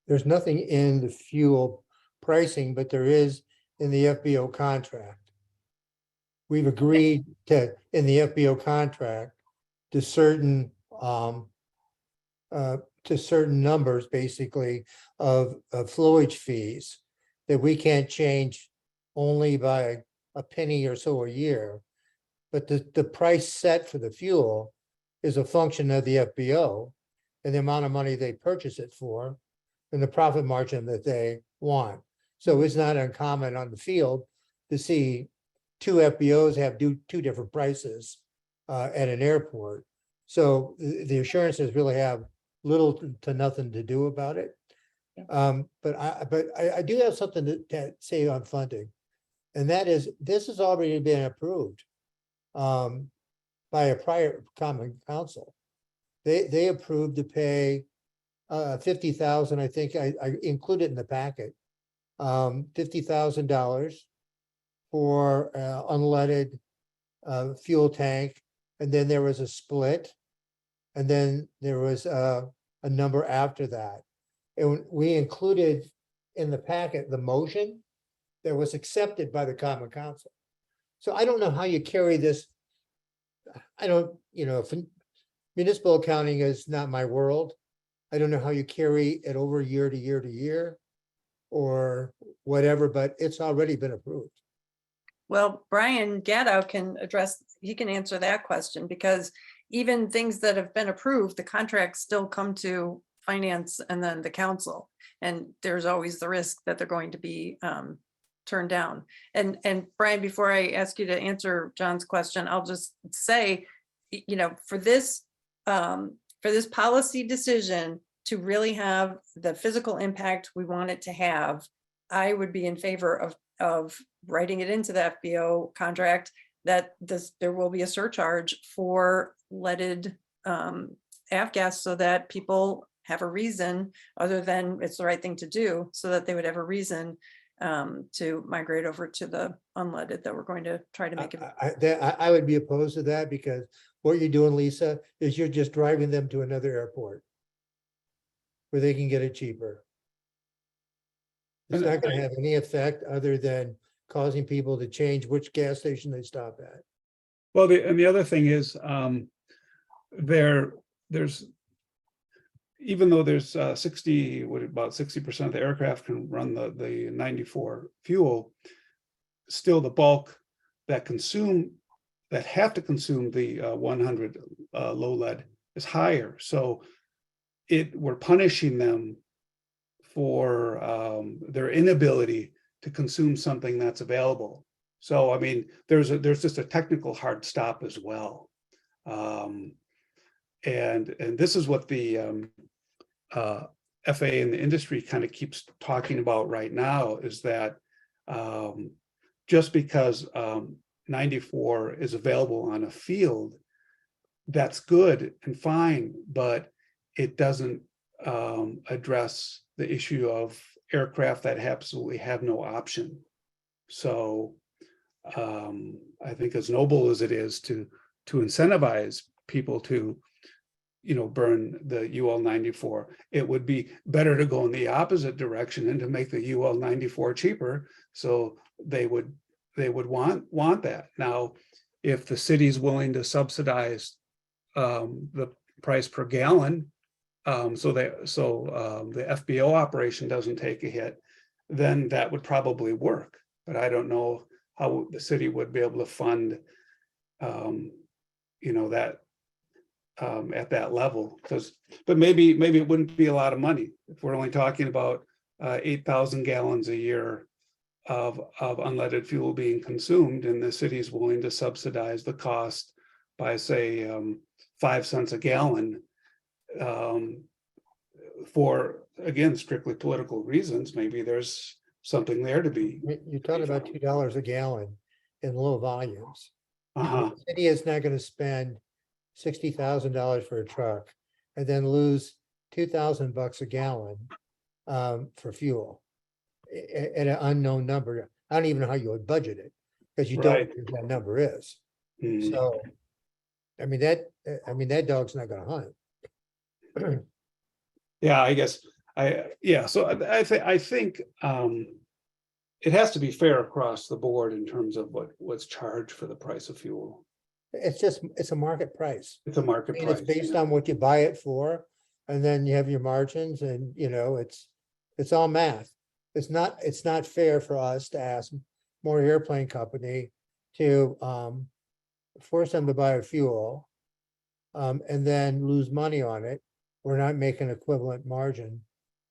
There's nothing in the fuel pricing, but there is in the FBO contract. We've agreed to, in the FBO contract, to certain numbers, basically, of flowage fees that we can't change only by a penny or so a year. But the price set for the fuel is a function of the FBO and the amount of money they purchase it for and the profit margin that they want. So it's not uncommon on the field to see two FBOs have two different prices at an airport. So the assurances really have little to nothing to do about it. But I do have something to say on funding. And that is, this has already been approved by a prior common council. They approved to pay $50,000, I think I included in the packet, $50,000 for unleaded fuel tank. And then there was a split. And then there was a number after that. And we included in the packet the motion that was accepted by the common council. So I don't know how you carry this. I don't, municipal accounting is not my world. I don't know how you carry it over year to year to year or whatever, but it's already been approved. Well, Brian Gatto he can answer that question, because even things that have been approved, the contracts still come to finance and then the council. And there's always the risk that they're going to be turned down. And Brian, before I ask you to answer John's question, I'll just say, for this policy decision to really have the physical impact we want it to have, I would be in favor of writing it into the FBO contract that there will be a surcharge for leaded avgas, so that people have a reason, other than it's the right thing to do, so that they would have a reason to migrate over to the unleaded that we're going to try to make it. I would be opposed to that, because what you're doing, Lisa, is you're just driving them to another airport where they can get it cheaper. It's And not gonna I- have any effect other than causing people to change which gas station they stop at. Well, and the other thing is, there's, even though there's 60, about 60% of the aircraft can run the 94 fuel, still the bulk that have to consume the 100 low lead is higher. So we're punishing them for their inability to consume something that's available. So, I mean, there's just a technical hard stop as well. And this is what the FAA and the industry kind of keeps talking about right now, is that just because 94 is available on a field, that's good and fine, but it doesn't address the issue of aircraft that absolutely have no option. So I think as noble as it is to incentivize people to, burn the UL 94, it would be better to go in the opposite direction and to make the UL 94 cheaper. So they would want that. Now, if the city's willing to subsidize the price per gallon, so the FBO operation doesn't take a hit, then that would probably work. But I don't know how the city would be able to fund, that at that level. But maybe it wouldn't be a lot of money if we're only talking about 8,000 gallons a year of unleaded fuel being consumed, and the city's willing to subsidize the cost by, say, 5 cents a gallon, for, again, strictly political reasons. Maybe there's something there to be. You're talking about $2 a gallon in low volumes. Uh-huh. The city is not gonna spend $60,000 for a truck and then lose $2,000 a gallon for fuel at an unknown number. I don't even know how you would budget it, because you don't know Right. what that number is. Mhm. So, I mean, that dog's not gonna hunt. Yeah, I guess, so I think it has to be fair across the board in terms of what's charged for the price of fuel. It's a market price. It's a market And it's price. based on what you buy it for, and then you have your margins, and it's all math. It's not fair for us to ask more airplane company to force them to buy a fuel and then lose money on it. We're not making equivalent margin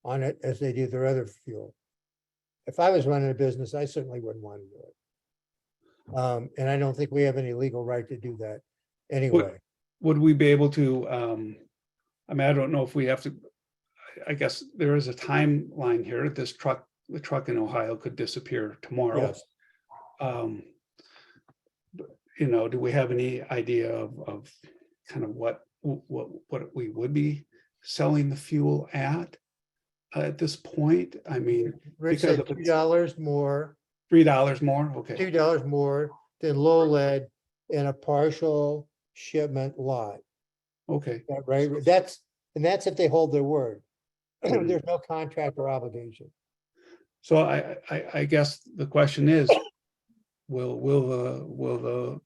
on it as they do their other fuel. If I was running a business, I certainly wouldn't want to do it. And I don't think we have any legal right to do that anyway. Would we be able to, I don't know if we have to, I guess there is a timeline here. The truck in Ohio could disappear tomorrow. Yes. Do we have any idea of kind of what we would be selling the fuel at this point? I mean, Rich because said if it's $2 more, $3 more, okay. $2 more than low lead in a partial shipment lot. Okay, That right? That's if they hold their word. Mhm. There's no contract or obligation. so I guess the question is, will the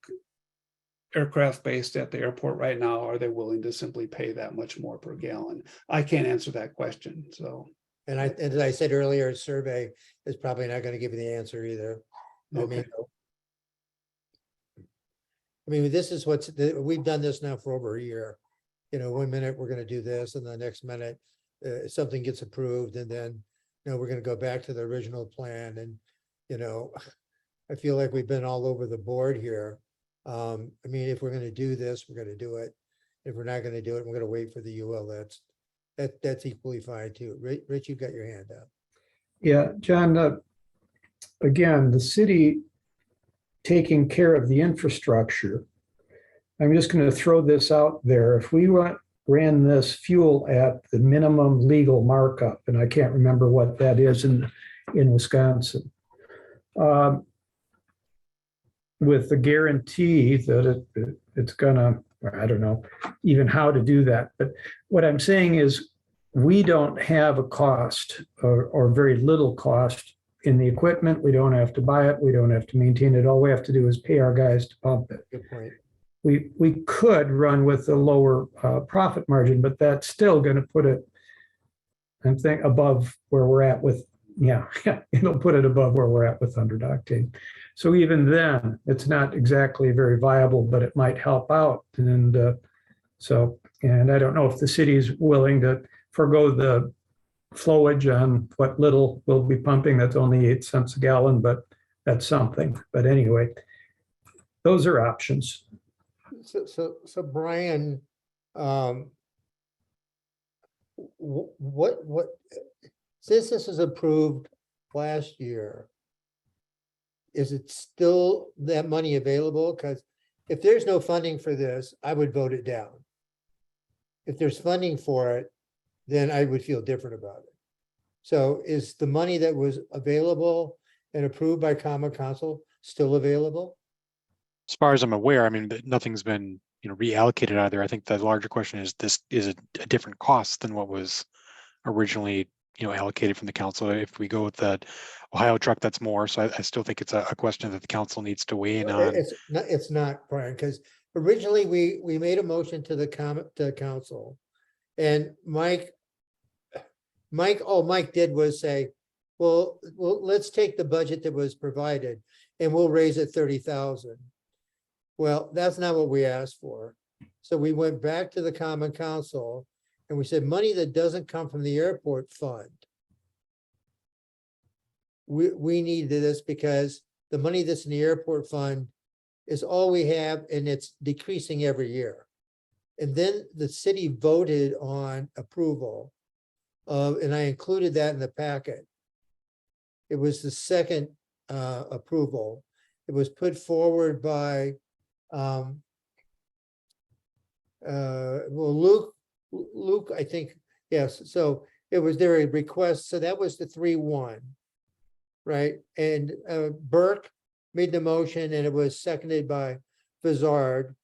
aircraft based at the airport right now, are they willing to simply pay that much more per gallon? I can't answer that question, so. And as I said earlier, a survey is probably not going to give you the answer either. Okay. I mean, this is we've done this now for over a year. 1 minute we're going to do this, and the next minute something gets approved, and then we're going to go back to the original plan. And I feel like we've been all over the board here. I mean, if we're going to do this, we're going to do it. If we're not going to do it, we're going to wait for the UL. That's equally fine too. Rich, you've got your hand up. Yeah, John, again, the city taking care of the infrastructure. I'm just going to throw this out there. If we ran this fuel at the minimum legal markup, and I can't remember what that is in Wisconsin, with the guarantee that it's gonna, I don't know even how to do that. But what I'm saying is, we don't have a cost or very little cost in the equipment. We don't have to buy it. We don't have to maintain it. All we have to do is pay our guys to pump it. Good point. We could run with a lower profit margin, but that's still going to put it, I think, above where we're at with, yeah, it'll put it above where we're at with 100 octane. So even then, it's not exactly very viable, but it might help out. And and I don't know if the city is willing to forego the flowage on what little we'll be pumping. That's only 8 cents a gallon, but that's something. But anyway, those are options. So Brian, what, since this was approved last year, is it still that money available? Because if there's no funding for this, I would vote it down. If there's funding for it, then I would feel different about it. So is the money that was available and approved by Common Council still available? As far as I'm aware, I mean, nothing's been, reallocated either. I think the larger question is, this is a different cost than what was originally, allocated from the council. If we go with the Ohio truck, that's more. So I still think it's a question that the council needs to weigh in on. It's not, Brian, because originally we made a motion to the council, and Mike did was say, well, let's take the budget that was provided and we'll raise it 30,000. Well, that's not what we asked for. So we went back to the Common Council and we said, money that doesn't come from the airport fund. We need this because the money that's in the airport fund is all we have, and it's decreasing every year. And then the city voted on approval of, and I included that in the packet. It was the second approval. It was put forward by Luke, I think, yes. So it was their request. So that was the 3-1, right? And Burke made the motion, and it was seconded by Vizard.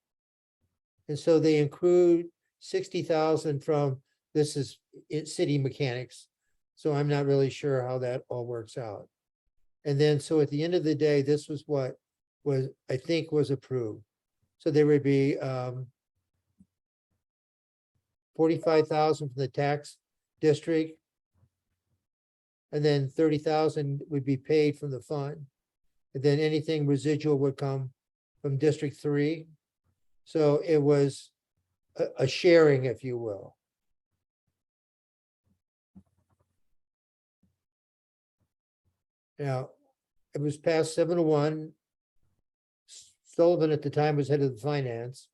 And so they include 60,000 from, this is city mechanics. So I'm not really sure how that all works out. And then, so at the end of the day, this was what was, I think, was approved. So there would be 45,000 from the tax district. And then 30,000 would be paid from the fund. And then anything residual would come from District 3. So it was a sharing, if you will. Now, it was passed 7-1. Sullivan at the time was head of the finance.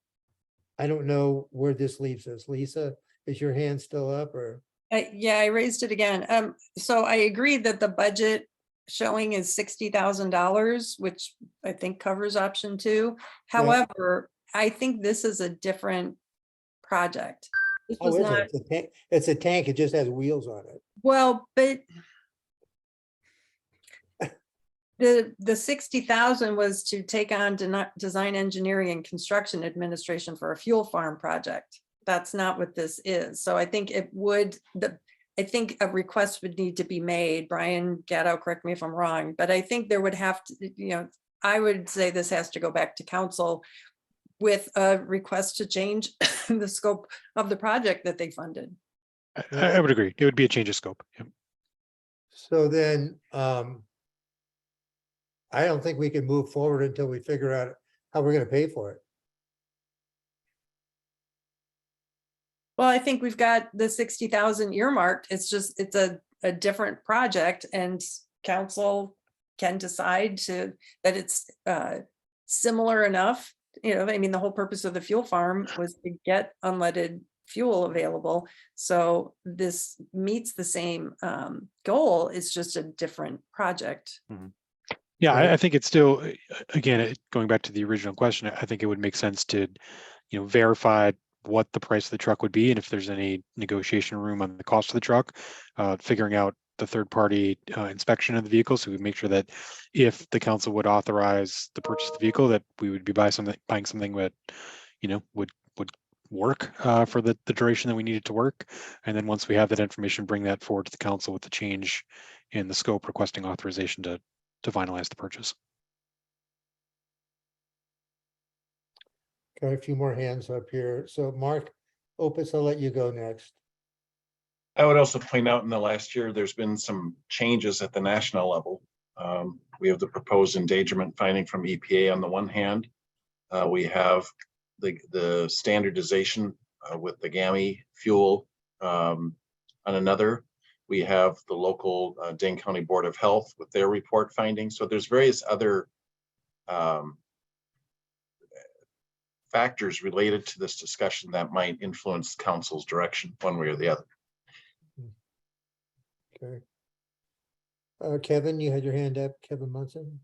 I don't know where this leaves us. Lisa, is your hand still up, or? Yeah, I raised it again. So I agree that the budget showing is $60,000, which I think covers option 2. However, I think this is a different project. This was not, It's a tank. It's a tank. It just has wheels on it. well, but the 60,000 was to take on design, engineering, and construction administration for a fuel farm project. That's not what this is. So I think it would, I think a request would need to be made. Brian Gatto, correct me if I'm wrong, but I think there would have to, I would say this has to go back to council with a request to change the scope of the project that they funded. I would agree. It would be a change of scope. Yep. So then, I don't think we can move forward until we figure out how we're gonna pay for it. Well, I think we've got the 60,000 earmarked. It's just, it's a different project, and council can decide that it's similar enough. I mean, the whole purpose of the fuel farm was to get unleaded fuel available. So this meets the same goal. It's just a different project. Mm-hmm. Yeah, I think it's still, again, going back to the original question, I think it would make sense to, verify what the price of the truck would be, and if there's any negotiation room on the cost of the truck, figuring out the third-party inspection of the vehicle, so we make sure that if the council would authorize the purchase of the vehicle, that we would be buying something that, would work for the duration that we needed to work. And then once we have that information, bring that forward to the council with the change in the scope, requesting authorization to finalize the purchase. Got a few more hands up here. So Mark Opus, I'll let you go next. I would also point out in the last year, there's been some changes at the national level. We have the proposed endangerment finding from EPA on the one hand. We have the standardization with the GAMI fuel on another. We have the local Dane County Board of Health with their report findings. So there's various other factors related to this discussion that might influence council's direction one way or the other. Okay. Kevin, you had your hand up, Kevin Munson.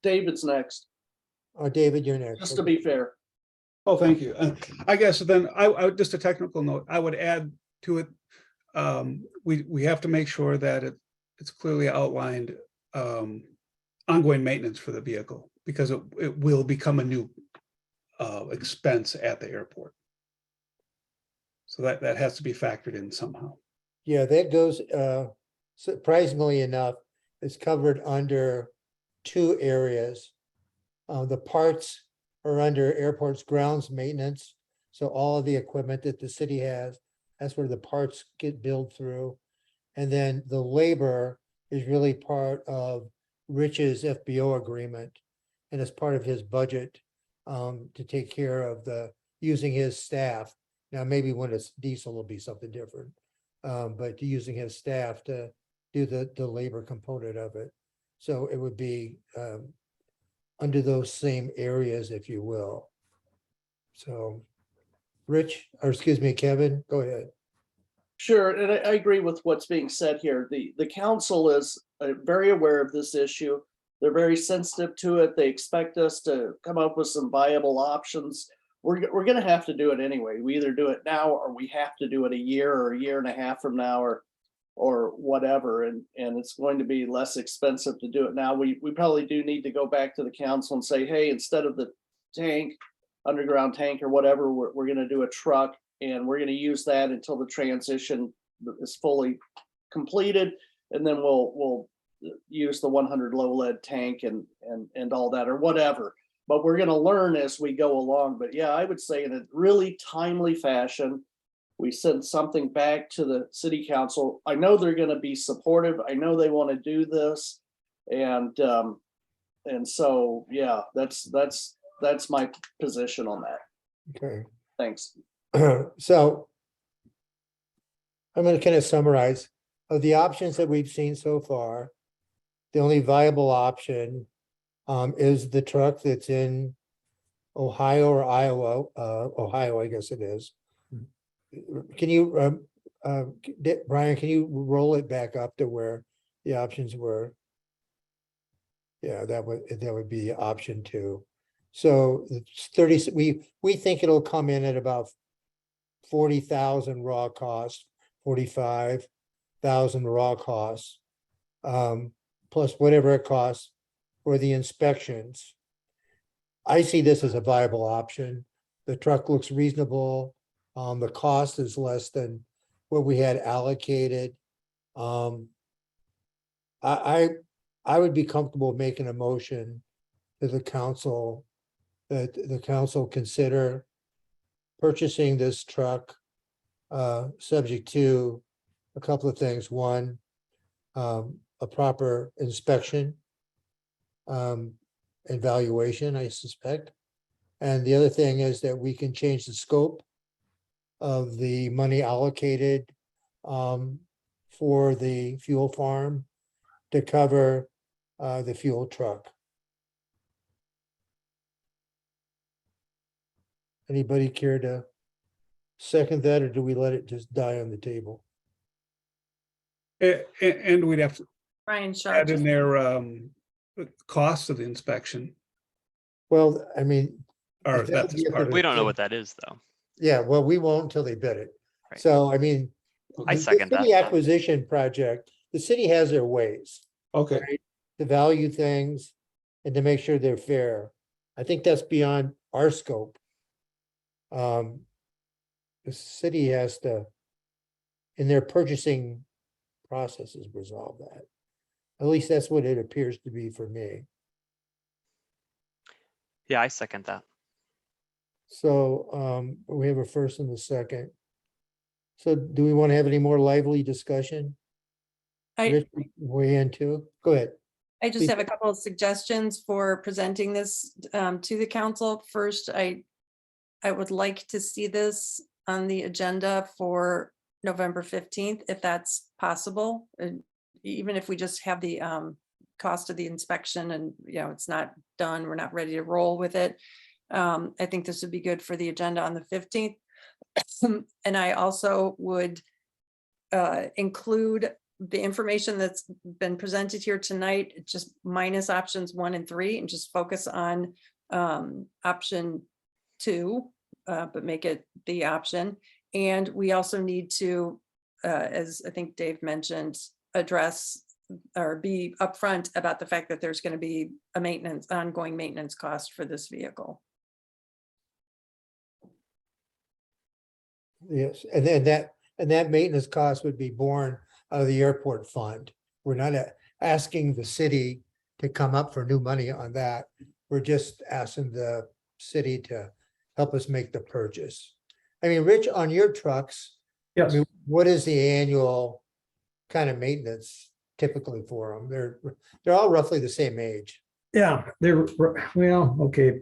David's next, David, you're next. just to be fair. Oh, thank you. I guess then I just a technical note, I would add to it. We have to make sure that it's clearly outlined ongoing maintenance for the vehicle, because it will become a new expense at the airport. So that has to be factored in somehow. Yeah, that goes, surprisingly enough, it's covered under two areas. The parts are under airport's grounds maintenance. So all of the equipment that the city has, that's where the parts get billed through. And then the labor is really part of Rich's FBO agreement. And it's part of his budget to take care of using his staff. Now, maybe when it's diesel, it'll be something different. But using his staff to do the labor component of it. So it would be under those same areas, if you will. So Rich, or excuse me, Kevin, go ahead. Sure, and I agree with what's being said here. The council is very aware of this issue. They're very sensitive to it. They expect us to come up with some viable options. We're gonna have to do it anyway. We either do it now or we have to do it a year or a year and a half from now or whatever. And it's going to be less expensive to do it now. We probably do need to go back to the council and say, hey, instead of the tank, underground tank or whatever, we're gonna do a truck, and we're gonna use that until the transition is fully completed. And then we'll use the 100 low lead tank and all that or whatever. But we're gonna learn as we go along. But yeah, I would say in a really timely fashion, we send something back to the city council. I know they're gonna be supportive. I know they want to do this. And so, yeah, that's my position on that. Okay. Thanks. So I'm going to kind of summarize of the options that we've seen so far. The only viable option is the truck that's in Ohio or Iowa, Ohio, I guess it is. Can you, Brian, can you roll it back up to where the options were? Yeah, that would be option 2. So it's 30, we think it'll come in at about 40,000 raw cost, 45,000 raw costs, plus whatever it costs for the inspections. I see this as a viable option. The truck looks reasonable. The cost is less than what we had allocated. I would be comfortable making a motion to the council that the council consider purchasing this truck, subject to a couple of things. One, a proper inspection and valuation, I suspect. And the other thing is that we can change the scope of the money allocated for the fuel farm to cover the fuel truck. Anybody care to second that, or do we let it just die on the table? And we'd have to Brian Shaw. add in there cost of the inspection, Well, I mean. or that that's would be up part to of We it. don't know what that is, though. Yeah, well, we won't until they bid it. Right. So, I mean. I the second that. city acquisition project, the city has their ways Okay, to value things and to make sure they're fair. I think that's beyond our scope. the city has to, in their purchasing processes, resolve that. At least that's what it appears to be for me. Yeah, I second that. So we have a first and a second. So do we want to have any more lively discussion? I, Rich, weigh in too? Go ahead. I just Please. have a couple of suggestions for presenting this to the council. First, I would like to see this on the agenda for November 15th, if that's possible. And even if we just have the cost of the inspection and, you know, it's not done, we're not ready to roll with it. I think this would be good for the agenda on the 15th. And I also would include the information that's been presented here tonight, just minus options 1 and 3, and just focus on option 2, but make it the option. And we also need to, as I think Dave mentioned, address or be upfront about the fact that there's going to be a ongoing maintenance cost for this vehicle. Yes, and then that maintenance cost would be borne out of the airport fund. We're not asking the city to come up for new money on that. We're just asking the city to help us make the purchase. I mean, Rich, on your trucks, I Yes, mean, what is the annual kind of maintenance typically for them? They're all roughly the same age. yeah, well, okay.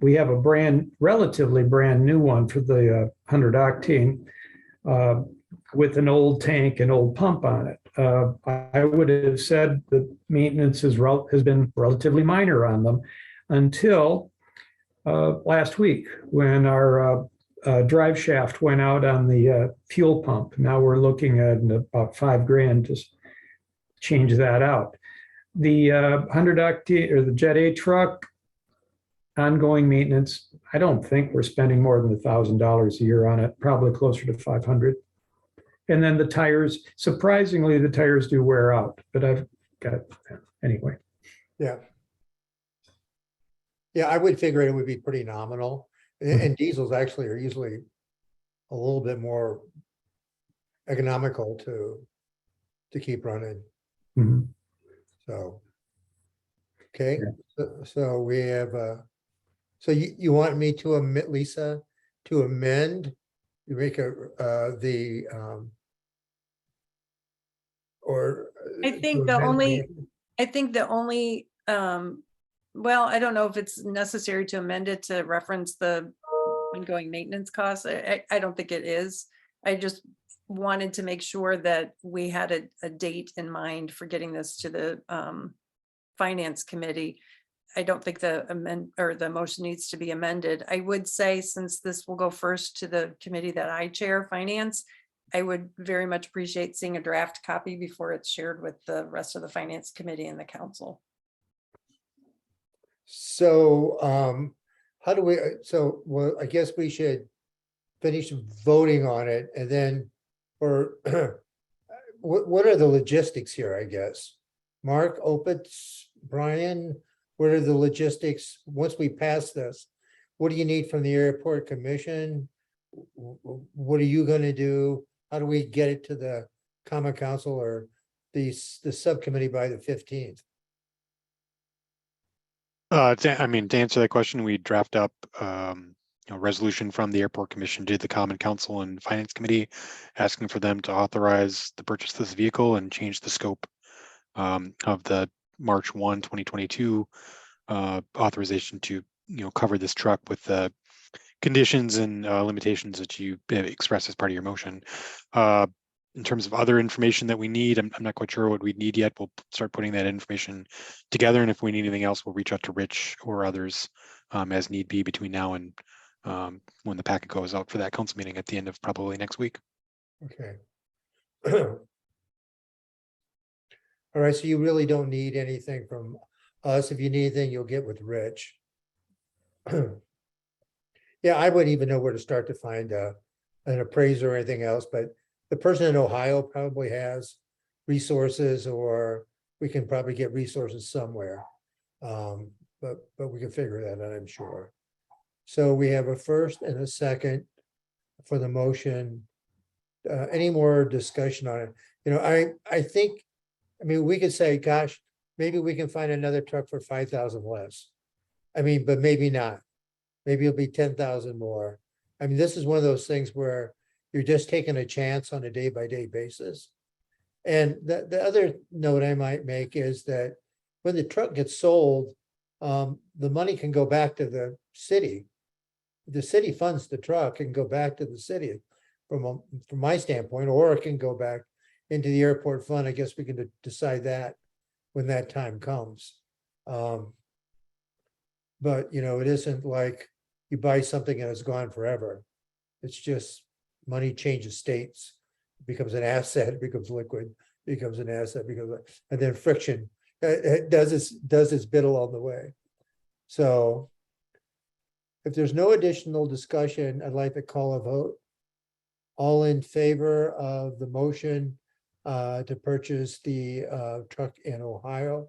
We have a relatively brand new one for the 100 octane with an old tank and old pump on it. I would have said that maintenance has been relatively minor on them until last week when our drive shaft went out on the fuel pump. Now we're looking at about $5,000 to change that out. The 100 octane or the Jet A truck, ongoing maintenance, I don't think we're spending more than $1,000 a year on it, probably closer to 500. And then the tires, surprisingly, the tires do wear out, but I've got, anyway. Yeah. Yeah, I would figure it would be pretty nominal. And diesels actually are usually a little bit more economical to keep running. Mhm. So. Okay, so we have, so you want me to omit, Lisa, to amend, you make or. I think to the amend only, well, I don't know if it's necessary to amend it to reference the ongoing maintenance costs. I don't think it is. I just wanted to make sure that we had a date in mind for getting this to the Finance Committee. I don't think the motion needs to be amended. I would say, since this will go first to the committee that I chair, Finance, I would very much appreciate seeing a draft copy before it's shared with the rest of the Finance Committee and the council. So, how do we, well, I guess we should finish voting on it and then, or what are the logistics here, I guess? Mark, Opitz, Brian, what are the logistics once we pass this? What do you need from the airport commission? What are you gonna do? How do we get it to the common council or the subcommittee by the 15th? I mean, to answer that question, we draft up a resolution from the airport commission to the common council and finance committee, asking for them to authorize the purchase of this vehicle and change the scope of the March 1, 2022 authorization to cover this truck with the conditions and limitations that you expressed as part of your motion. In terms of other information that we need, I'm not quite sure what we need yet. We'll start putting that information together, and if we need anything else, we'll reach out to Rich or others as need be between now and when the packet goes out for that council meeting at the end of probably next week. Okay. All right, so you really don't need anything from us. If you need anything, you'll get with Rich. Yeah, I wouldn't even know where to start to find an appraiser or anything else, but the person in Ohio probably has resources, or we can probably get resources somewhere. But we can figure that out, I'm sure. So we have a first and a second for the motion. Any more discussion on it? You know, I think, I mean, we could say, gosh, maybe we can find another truck for 5,000 less. I mean, but maybe not. Maybe it'll be 10,000 more. I mean, this is one of those things where you're just taking a chance on a day-by-day basis. And the other note I might make is that when the truck gets sold, the money can go back to the city. The city funds the truck and go back to the city from my standpoint, or it can go back into the airport fund. I guess we can decide that when that time comes. But, you know, it isn't like you buy something and it's gone forever. It's just money changes states, becomes an asset, becomes liquid, becomes an asset, and then friction it does its bit along the way. So if there's no additional discussion, I'd like to call a vote. All in favor of the motion to purchase the truck in Ohio,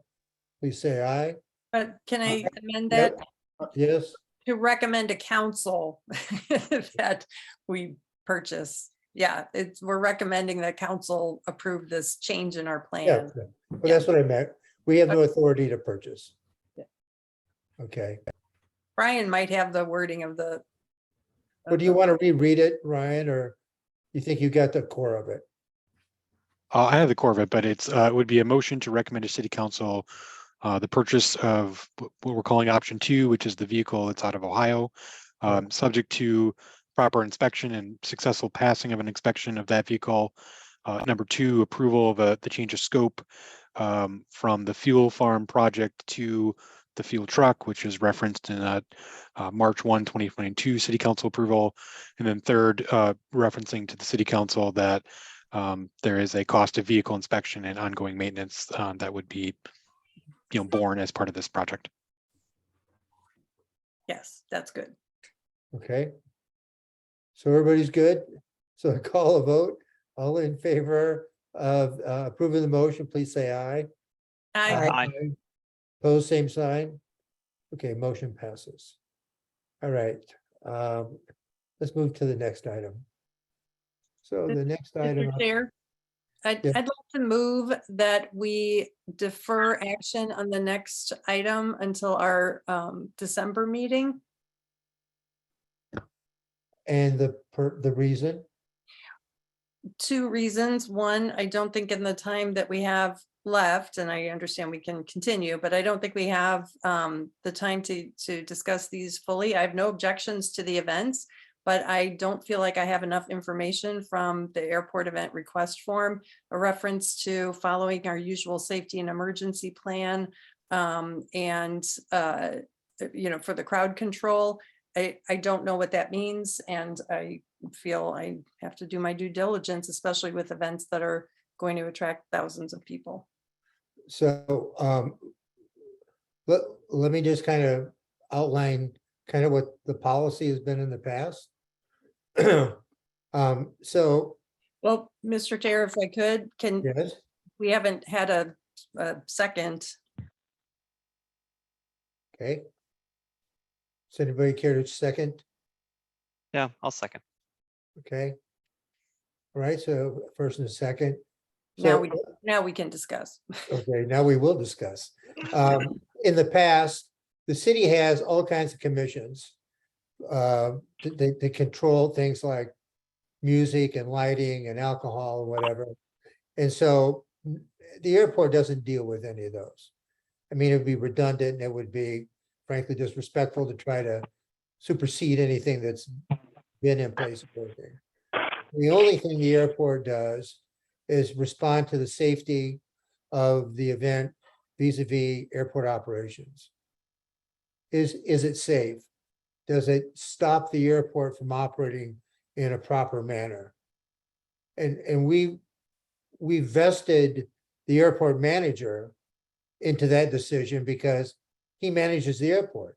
please say aye. But can I amend Yep. that Yes, to recommend to council that we purchase? Yeah, we're recommending that council approve this change in our yeah, plan. well, that's what I meant. We have no authority to purchase. Yeah. Okay, Brian might have the wording of the. well, do you want to reread it, Ryan, or you think you got the core of it? I have the core of it, but it would be a motion to recommend to city council the purchase of what we're calling option 2, which is the vehicle that's out of Ohio, subject to proper inspection and successful passing of an inspection of that vehicle. Number 2, approval of the change of scope from the fuel farm project to the fuel truck, which is referenced in March 1, 2022 city council approval. And then third, referencing to the city council that there is a cost of vehicle inspection and ongoing maintenance that would be borne as part of this project. Yes, that's good. Okay. So everybody's good? So I call a vote. All in favor of approving the motion, please say aye. I, Pose same sign. Okay, motion passes. All right. Let's move to the next item. So the next item. Mr. Chair, I'd Yeah. like to move that we defer action on the next item until our December meeting. And the reason, 2 reasons. One, I don't think in the time that we have left, and I understand we can continue, but I don't think we have the time to discuss these fully. I have no objections to the events, but I don't feel like I have enough information from the airport event request form, a reference to following our usual safety and emergency plan, and for the crowd control. I don't know what that means, and I feel I have to do my due diligence, especially with events that are going to attract thousands of people. so let me just kind of outline kind of what the policy has been in the past. So, Well, Mr. Chair, if I could, yes, we haven't had a second. okay. Does anybody care to second? Yeah, I'll second. Okay. All right, so first and second. Now So, now we can discuss. okay, now we will discuss. In the past, the city has all kinds of commissions. They control things like music and lighting and alcohol and whatever. And so the airport doesn't deal with any of those. I mean, it would be redundant and it would be frankly disrespectful to try to supersede anything that's been in place. The only thing the airport does is respond to the safety of the event vis-a-vis airport operations. Is it safe? Does it stop the airport from operating in a proper manner? And we vested the airport manager into that decision because he manages the airport.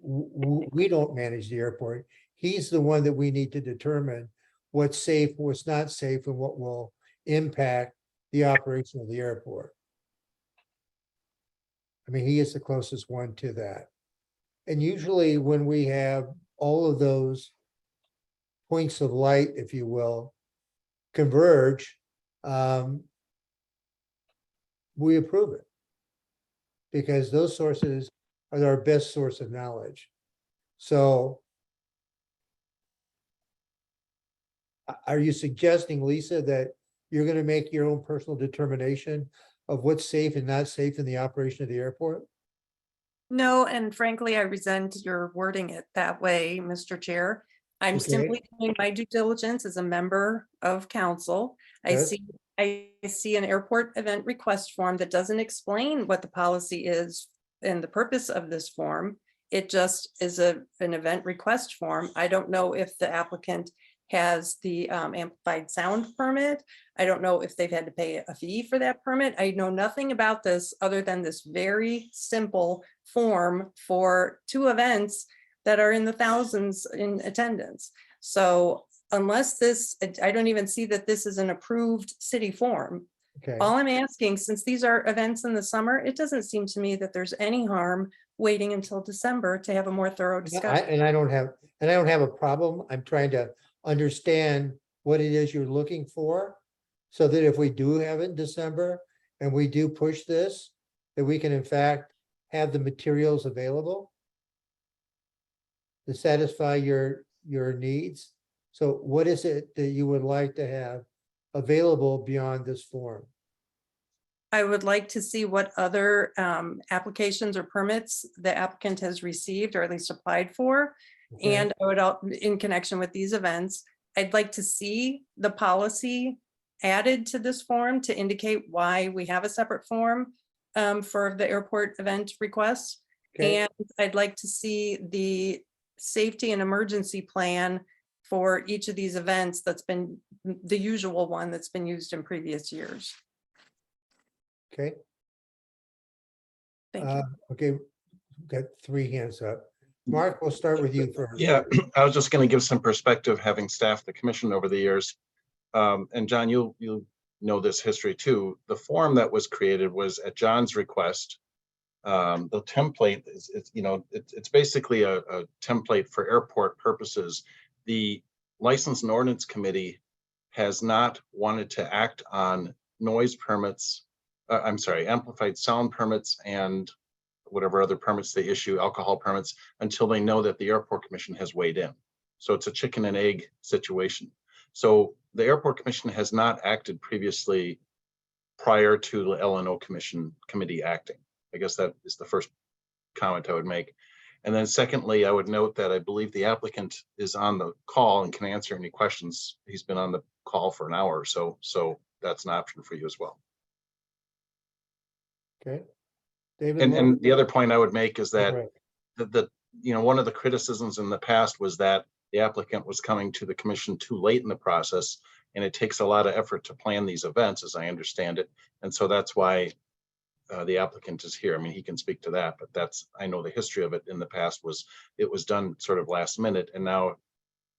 We don't manage the airport. He's the one that we need to determine what's safe, what's not safe, and what will impact the operation of the airport. I mean, he is the closest one to that. And usually when we have all of those points of light, if you will, converge, we approve it. Because those sources are our best source of knowledge. So are you suggesting, Lisa, that you're gonna make your own personal determination of what's safe and not safe in the operation of the airport? No, and frankly, I resent your wording it that way, Mr. Chair. I'm Okay. simply doing my due diligence as a member of council. Yes. I see an airport event request form that doesn't explain what the policy is and the purpose of this form. It just is an event request form. I don't know if the applicant has the amplified sound permit. I don't know if they've had to pay a fee for that permit. I know nothing about this other than this very simple form for 2 events that are in the thousands in attendance. So unless this, I don't even see that this is an approved city form. Okay. All I'm asking, since these are events in the summer, it doesn't seem to me that there's any harm waiting until December to have a more thorough discussion. And I don't have a problem. I'm trying to understand what it is you're looking for. So that if we do have it in December and we do push this, that we can in fact have the materials available to satisfy your needs. So what is it that you would like to have available beyond this form? I would like to see what other applications or permits the applicant has received or at least applied for. Okay. And I would, in connection with these events, I'd like to see the policy added to this form to indicate why we have a separate form for the airport event requests. Okay. And I'd like to see the safety and emergency plan for each of these events that's been the usual one that's been used in previous years. Okay. Thank you. Okay, got 3 hands up. Mark, we'll start with you first. Yeah, I was just going to give some perspective, having staffed the commission over the years. And John, you know this history too. The form that was created was at John's request. The template is, it's basically a template for airport purposes. The License and Ordinance Committee has not wanted to act on noise permits. Amplified sound permits and whatever other permits they issue, alcohol permits, until they know that the Airport Commission has weighed in. So it's a chicken and egg situation. So the Airport Commission has not acted previously prior to the LNO committee acting. I guess that is the first comment I would make. And then secondly, I would note that I believe the applicant is on the call and can answer any questions. He's been on the call for an hour or so. So that's an option for you as well. Okay. David. And the other point I would make is that Right. one of the criticisms in the past was that the applicant was coming to the commission too late in the process, and it takes a lot of effort to plan these events, as I understand it. And so that's why the applicant is here. I mean, he can speak to that, but I know the history of it in the past was it was done sort of last minute, and now,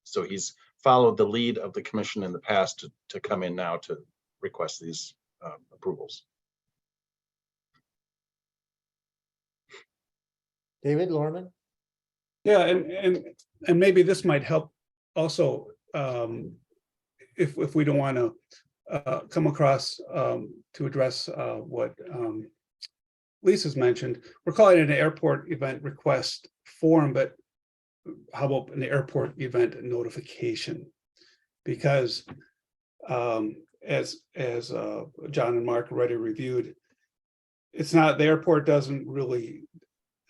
so he's followed the lead of the commission in the past to come in now to request these approvals. David Lorman. Yeah, and maybe this might help also, if we don't want to come across to address what Lisa's mentioned. We're calling it an airport event request form, but how about an airport event notification? Because as John and Mark already reviewed, it's not, the airport doesn't really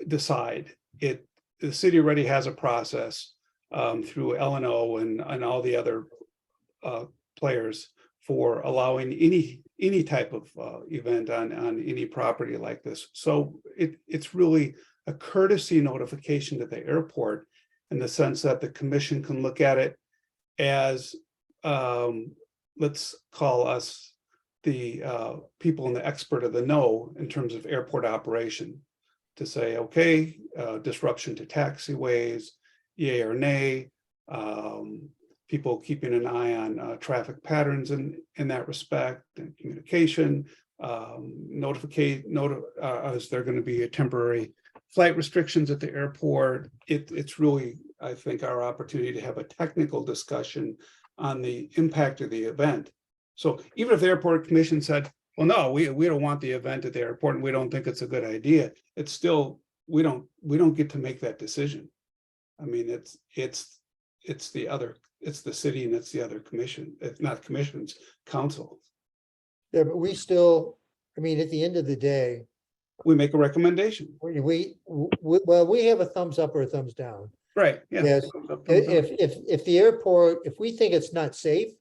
decide it. The city already has a process through LNO and all the other players for allowing any type of event on any property like this. So it's really a courtesy notification to the airport in the sense that the commission can look at it as, let's call us the people in the expert of the know in terms of airport operation, to say, okay, disruption to taxiways, yay or nay, people keeping an eye on traffic patterns in that respect, and communication, is there going to be a temporary flight restrictions at the airport, it's really, I think, our opportunity to have a technical discussion on the impact of the event. So even if the airport commission said, well, no, we don't want the event at the airport and we don't think it's a good idea, it's still, we don't get to make that decision. I mean, it's the city and it's the other commission, it's not commissions, council. Yeah, but we still, I mean, at the end of the day, We make a recommendation, well, we have a thumbs up or a thumbs down. right? Yeah. Yes. Thumbs up, thumbs up. If the airport, if we think it's not safe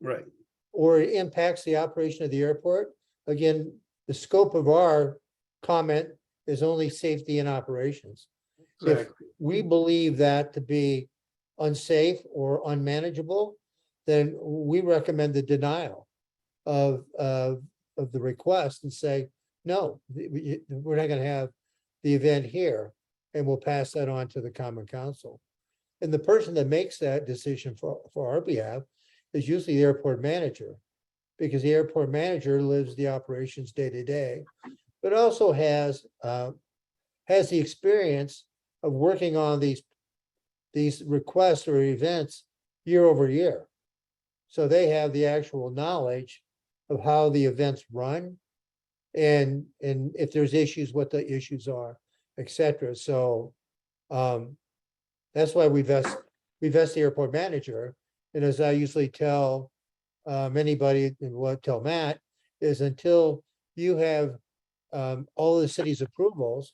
Right, or it impacts the operation of the airport, again, the scope of our comment is only safety and operations. If exactly. we believe that to be unsafe or unmanageable, then we recommend the denial of the request and say, no, we're not gonna have the event here, and we'll pass that on to the common council. And the person that makes that decision for our behalf is usually the airport manager, because the airport manager lives the operations day to day, but also has the experience of working on these requests or events year over year. So they have the actual knowledge of how the events run and if there's issues, what the issues are, et cetera. So that's why we vest the airport manager. And as I usually tell anybody, and what tell Matt, is until you have all the city's approvals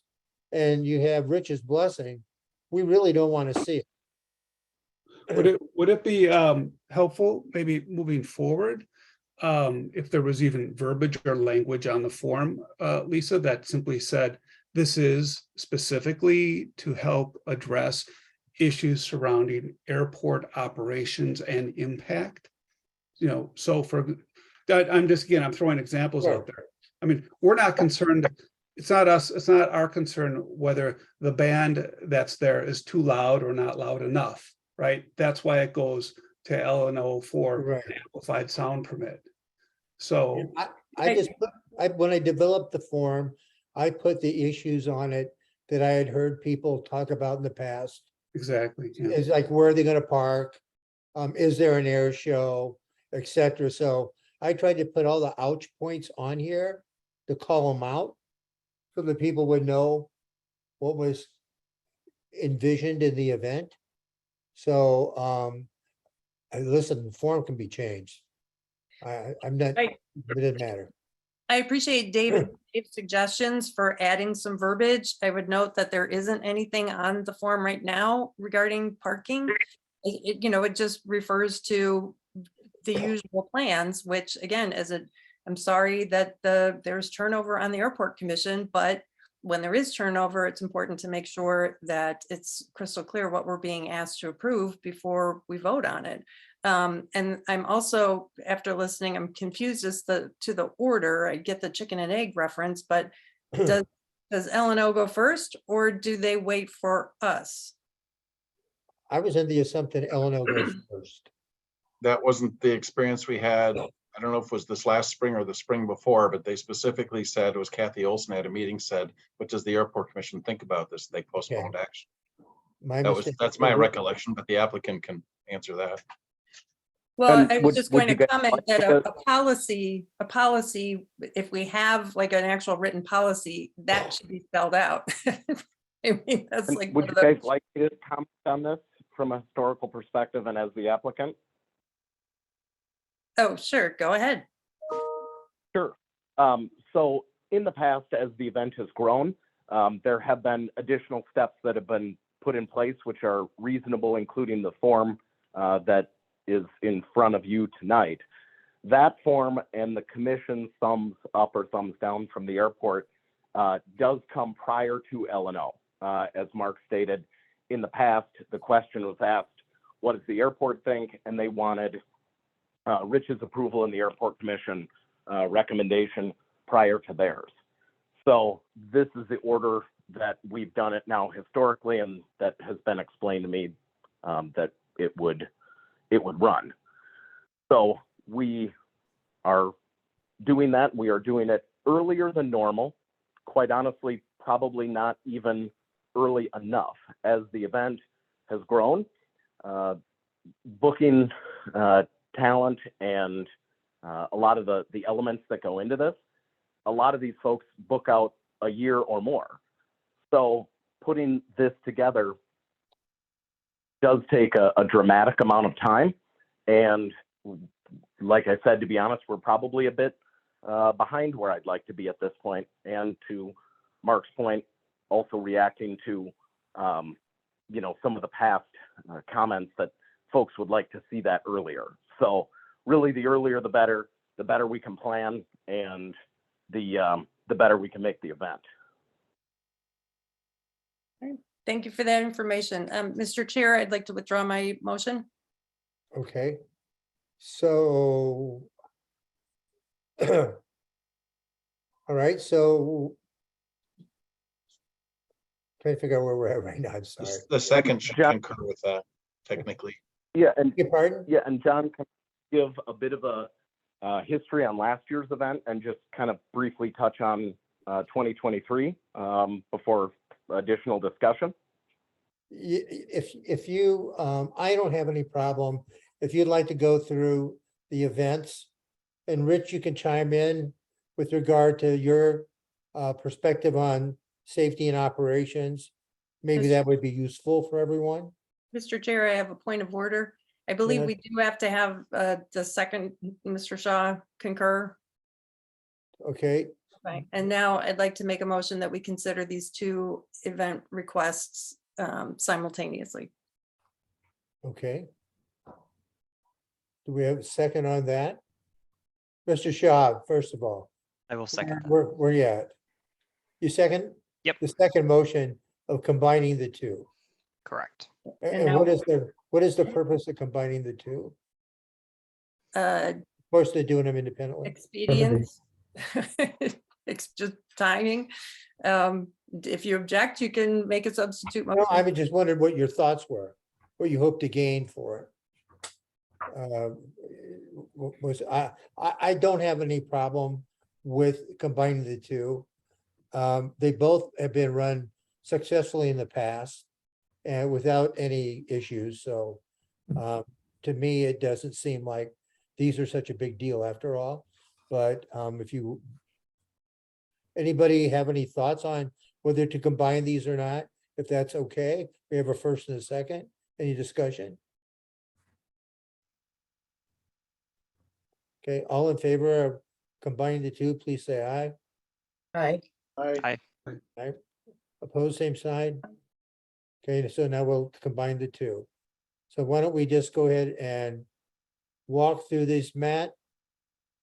and you have Rich's blessing, we really don't want to see it. Would it be helpful, maybe moving forward, if there was even verbiage or language on the form, Lisa, that simply said, this is specifically to help address issues surrounding airport operations and impact? You know, so for that, I'm throwing examples out there. I mean, we're not concerned. It's not our concern whether the band that's there is too loud or not loud enough, right? That's why it goes to L&O for Right. an amplified sound permit. So, When I developed the form, I put the issues on it that I had heard people talk about in the past. exactly, yeah. Is like, where are they gonna park? Is there an air show, et cetera? So I tried to put all the ouch points on here to call them out. So that people would know what was envisioned in the event. So, listen, the form can be changed. I'm not, Right. it didn't matter. I appreciate David's suggestions for adding some verbiage. I would note that there isn't anything on the form right now regarding parking. It just refers to the usual plans, which again, I'm sorry that there's turnover on the airport commission, but when there is turnover, it's important to make sure that it's crystal clear what we're being asked to approve before we vote on it. And I'm also, after listening, I'm confused as to the order. I get the chicken and egg reference, but does L&O go first or do they wait for us? I was in the assumption L&O goes first. That wasn't the experience we had. I don't know if it was this last spring or the spring before, but they specifically said, it was Kathy Olson at a meeting said, what does the airport commission think about this? They postponed action. That's my recollection, but the applicant can answer that. Well, And I was just would going you to guys comment like that to- a policy, if we have like an actual written policy, that should be spelled out. I mean, that's And like. would one you of the- guys like me to comment on this from a historical perspective and as the applicant? Oh, sure, go ahead. Sure. So in the past, as the event has grown, there have been additional steps that have been put in place, which are reasonable, including the form that is in front of you tonight. That form and the commission thumbs up or thumbs down from the airport does come prior to L&O. As Mark stated, in the past, the question was asked, what does the airport think? And they wanted Rich's approval in the airport commission recommendation prior to theirs. So this is the order that we've done it now historically, and that has been explained to me that it would run. So we are doing that. We are doing it earlier than normal. Quite honestly, probably not even early enough. As the event has grown, booking talent and a lot of the elements that go into this, a lot of these folks book out a year or more. So putting this together does take a dramatic amount of time. And like I said, to be honest, we're probably a bit behind where I'd like to be at this point. And to Mark's point, also reacting to, you know, some of the past comments that folks would like to see that earlier. So really, the earlier, the better we can plan, and the better we can make the event. Thank you for that information. Mr. Chair, I'd like to withdraw my motion. Okay. So. All right, so. Trying to figure out where we're at right now, I'm sorry. The second should John- concur with that, technically. Yeah, and Your pardon? yeah, and John, can you give a bit of a history on last year's event and just kind of briefly touch on 2023 before additional discussion? If you, I don't have any problem. If you'd like to go through the events, and Rich, you can chime in with regard to your perspective on safety and operations. Maybe Yes. that would be useful for everyone. Mr. Chair, I have a point of order. I believe ahead. we do have to have the second, Mr. Shaw concur. Okay, Right. And now I'd like to make a motion that we consider these two event requests simultaneously. okay. Do we have a second on that? Mr. Shaw, first of all, I will second that. where you at? You second? Yep. The second motion of combining the two. Correct. And now- what is the purpose of combining the two? Of course, they're doing them independently. Expedience. It's just timing. If you object, you can make a substitute No, I motion. just wondered what your thoughts were, what you hope to gain for it. I don't have any problem with combining the two. They both have been run successfully in the past and without any issues, so to me, it doesn't seem like these are such a big deal after all. But if you, anybody have any thoughts on whether to combine these or not? If that's okay, we have a first and a second. Any discussion? Okay, all in favor of combining the two, please say aye. Aye. I, Opposed, same side. Okay, so now we'll combine the two. So why don't we just go ahead and walk through this, Matt?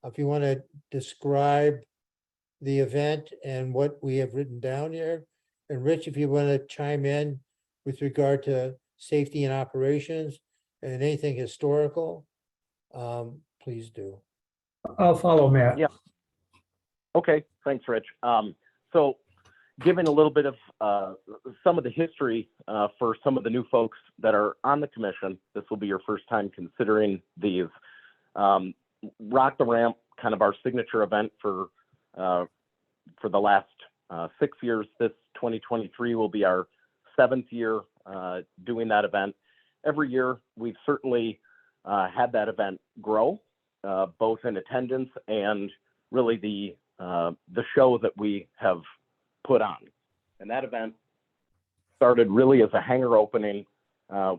If you want to describe the event and what we have written down here. And Rich, if you want to chime in with regard to safety and operations and anything historical, please do. I'll follow Matt. Yeah. Okay, thanks, Rich. So giving a little bit of some of the history for some of the new folks that are on the commission, this will be your first time considering these. Rock the Ramp, kind of our signature event for the last 6 years. This 2023 will be our 7th year doing that event. Every year, we've certainly had that event grow, both in attendance and really the show that we have put on. And that event started really as a hangar opening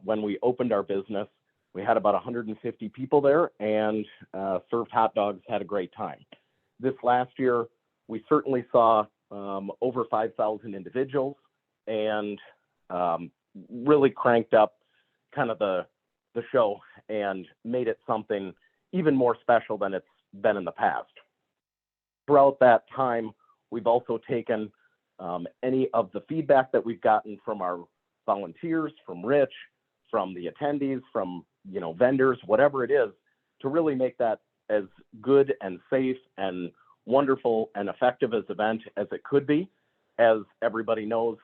when we opened our business. We had about 150 people there and served hot dogs, had a great time. This last year, we certainly saw over 5,000 individuals and really cranked up kind of the show and made it something even more special than it's been in the past. Throughout that time, we've also taken any of the feedback that we've gotten from our volunteers, from Rich, from the attendees, from vendors, whatever it is, to really make that as good and safe and wonderful and effective as event as it could be. As everybody knows,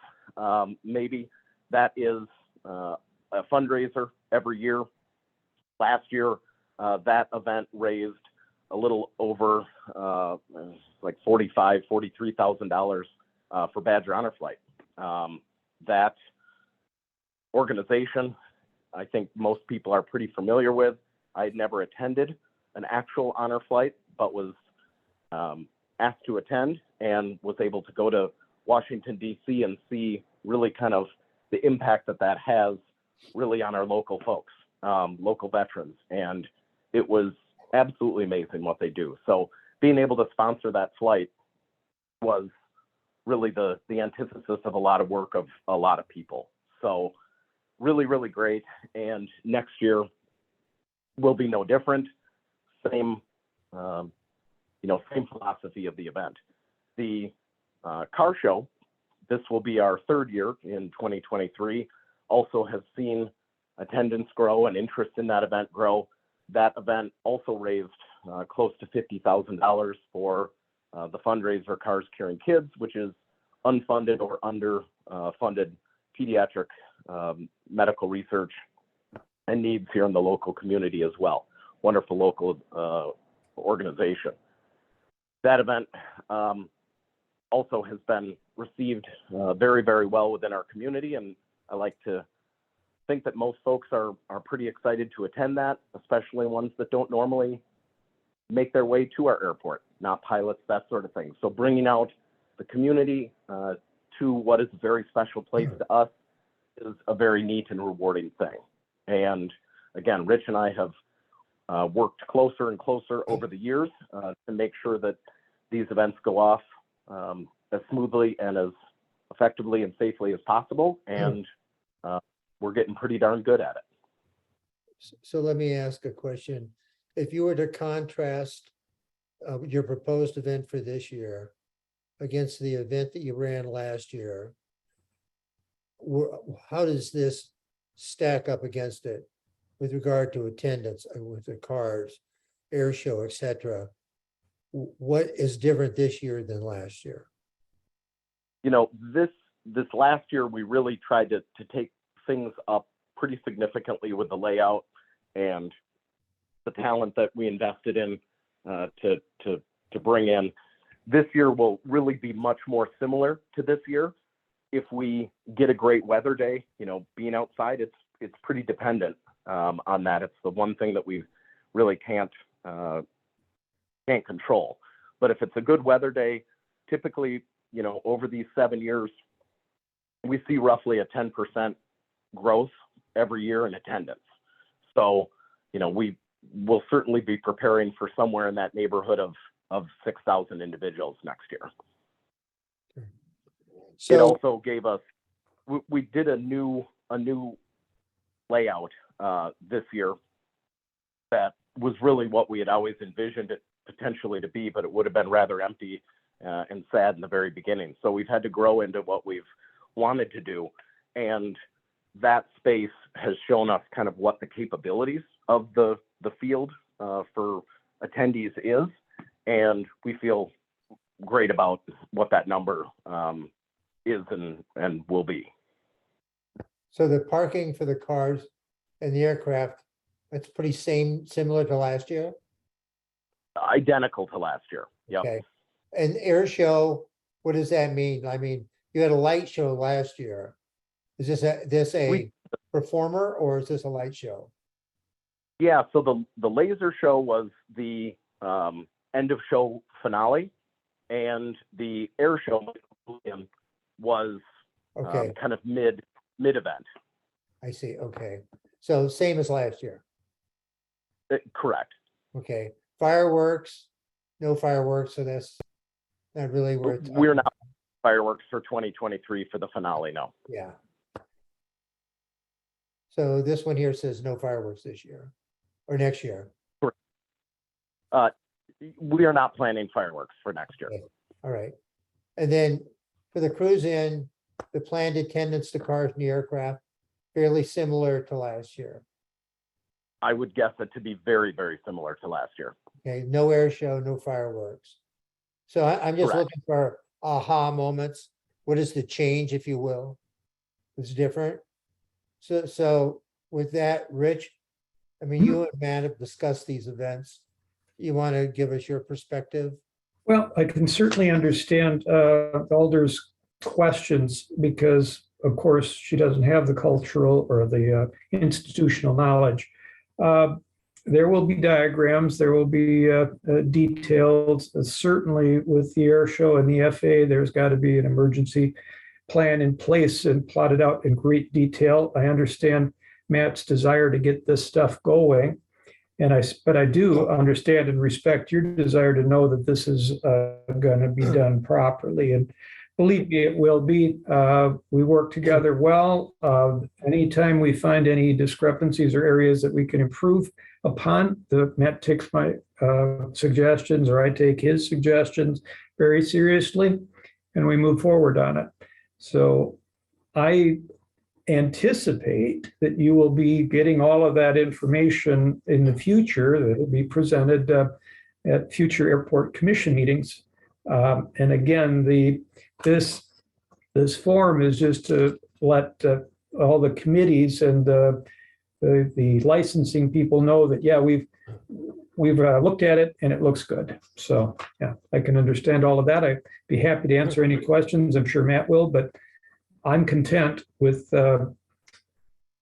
maybe that is a fundraiser every year. Last year, that event raised a little over like $43,000 for Badger Honor Flight. That organization, I think most people are pretty familiar with. I had never attended an actual honor flight, but was asked to attend and was able to go to Washington, D.C. and see really kind of the impact that that has really on our local folks, local veterans. And it was absolutely amazing what they do. So being able to sponsor that flight was really the antithesis of a lot of work of a lot of people. So really, really great. And next year will be no different. Same, same philosophy of the event. The car show, this will be our third year in 2023, also has seen attendance grow and interest in that event grow. That event also raised close to $50,000 for the fundraiser Cars Caring Kids, which is unfunded or underfunded pediatric medical research and needs here in the local community as well. Wonderful local organization. That event also has been received very, very well within our community, and I like to think that most folks are pretty excited to attend that, especially ones that don't normally make their way to our airport, not pilots, that sort of thing. So bringing out the community to what is a very special place to us is a very neat and rewarding thing. And again, Rich and I have worked closer and closer over the years to make sure that these events go off as smoothly and as effectively and safely as possible. And we're getting pretty darn good at it. So let me ask a question. If you were to contrast your proposed event for this year against the event that you ran last year, how does this stack up against it with regard to attendance with the cars, air show, et cetera? What is different this year than last year? You know, this last year, we really tried to take things up pretty significantly with the layout and the talent that we invested in to bring in. This year will really be much more similar to this year. If we get a great weather day, you know, being outside, it's pretty dependent on that. It's the one thing that we really can't control. But if it's a good weather day, typically, you know, over these 7 years, we see roughly a 10% growth every year in attendance. So, you know, we will certainly be preparing for somewhere in that neighborhood of 6,000 individuals next year. So it also gave us, we did a new layout this year that was really what we had always envisioned it potentially to be, but it would have been rather empty and sad in the very beginning. So we've had to grow into what we've wanted to do. And that space has shown us kind of what the capabilities of the field for attendees is. And we feel great about what that number is and will be. So the parking for the cars and the aircraft, that's pretty similar to last year? Identical to last year. Yep. Okay. And air show, what does that mean? I mean, you had a light show last year. Is this a performer or is this a light show? Yeah, so the laser show was the end of show finale, and the air show was Okay, kind of mid event. I see. Okay. So same as last year. Correct. Okay. Fireworks, no fireworks. So that's not really where it's. We're not fireworks for 2023 for the finale, no. Yeah. So this one here says no fireworks this year or next year. We are not planning fireworks for next year. Okay. All right. And then for the cruise in, the planned attendance to cars and the aircraft, fairly similar to last year. I would guess it to be very, very similar to last year. Okay, no air show, no fireworks. So I'm just Correct. looking for aha moments. What is the change, if you will? It's different. So with that, Rich, I mean, you and Matt have discussed these events. You want to give us your perspective? Well, I can certainly understand Alder's questions because, of course, she doesn't have the cultural or the institutional knowledge. There will be diagrams, there will be details. Certainly with the air show and the FAA, there's got to be an emergency plan in place and plotted out in great detail. I understand Matt's desire to get this stuff going. But I do understand and respect your desire to know that this is going to be done properly. And believe me, it will be. We work together well. Anytime we find any discrepancies or areas that we can improve upon, Matt takes my suggestions or I take his suggestions very seriously, and we move forward on it. So I anticipate that you will be getting all of that information in the future that will be presented at future airport commission meetings. And again, this form is just to let all the committees and the licensing people know that, yeah, we've looked at it and it looks good. So yeah, I can understand all of that. I'd be happy to answer any questions. I'm sure Matt will, but I'm content with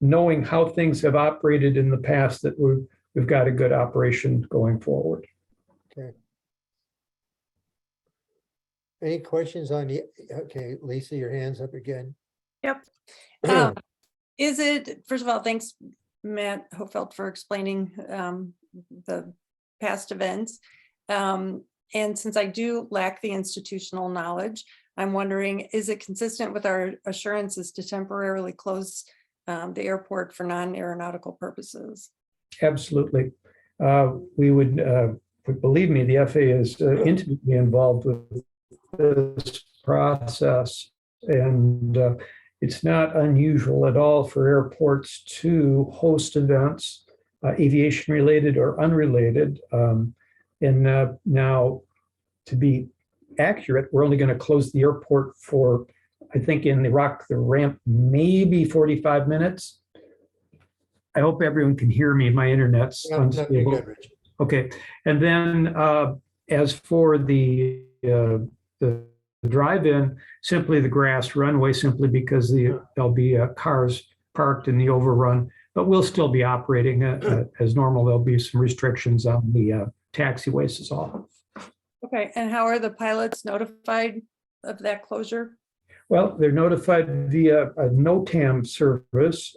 knowing how things have operated in the past, that we've got a good operation going forward. Okay. Any questions on the, okay, Lisa, your hand's up again. Yep. Is it, first of all, thanks, Matt Hofeld, for explaining the past events. And since I do lack the institutional knowledge, I'm wondering, is it consistent with our assurances to temporarily close the airport for non-aeronautical purposes? Absolutely. We would, believe me, the FAA is intimately involved with this process. And it's not unusual at all for airports to host events, aviation related or unrelated. And now, to be accurate, we're only going to close the airport for, I think, in the ramp, maybe 45 minutes. I hope everyone can hear me. My internet's unstable. Good, Rich. Okay, and then as for the drive-in, simply the grass runway, simply because there'll be cars parked in the overrun, but we'll still be operating as normal. There'll be some restrictions on the taxiways is all. Okay, and how are the pilots notified of that closure? Well, they're notified via a NOTAM service.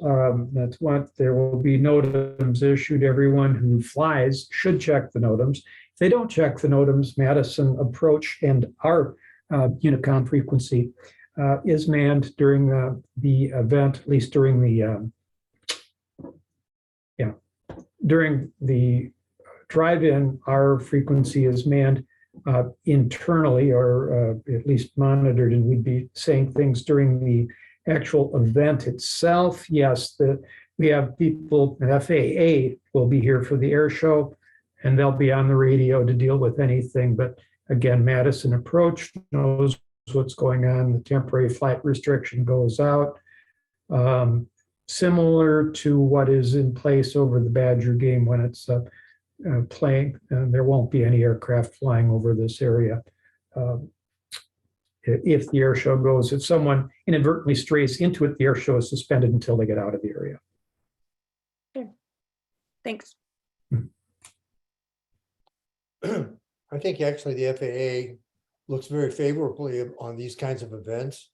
That's what, there will be NOTAMs issued. Everyone who flies should check the NOTAMs. If they don't check the NOTAMs, Madison Approach and our Unicom frequency is manned during the event, at least during the during the drive-in. Our frequency is manned internally, or at least monitored, and we'd be saying things during the actual event itself. Yes, we have people, the FAA will be here for the air show, and they'll be on the radio to deal with anything. But again, Madison Approach knows what's going on. The temporary flight restriction goes out. Similar to what is in place over the Badger game when it's playing, and there won't be any aircraft flying over this area. If the air show goes, if someone inadvertently strays into it, the air show is suspended until they get out of the area. Okay. Thanks. I think actually the FAA looks very favorably on these kinds of events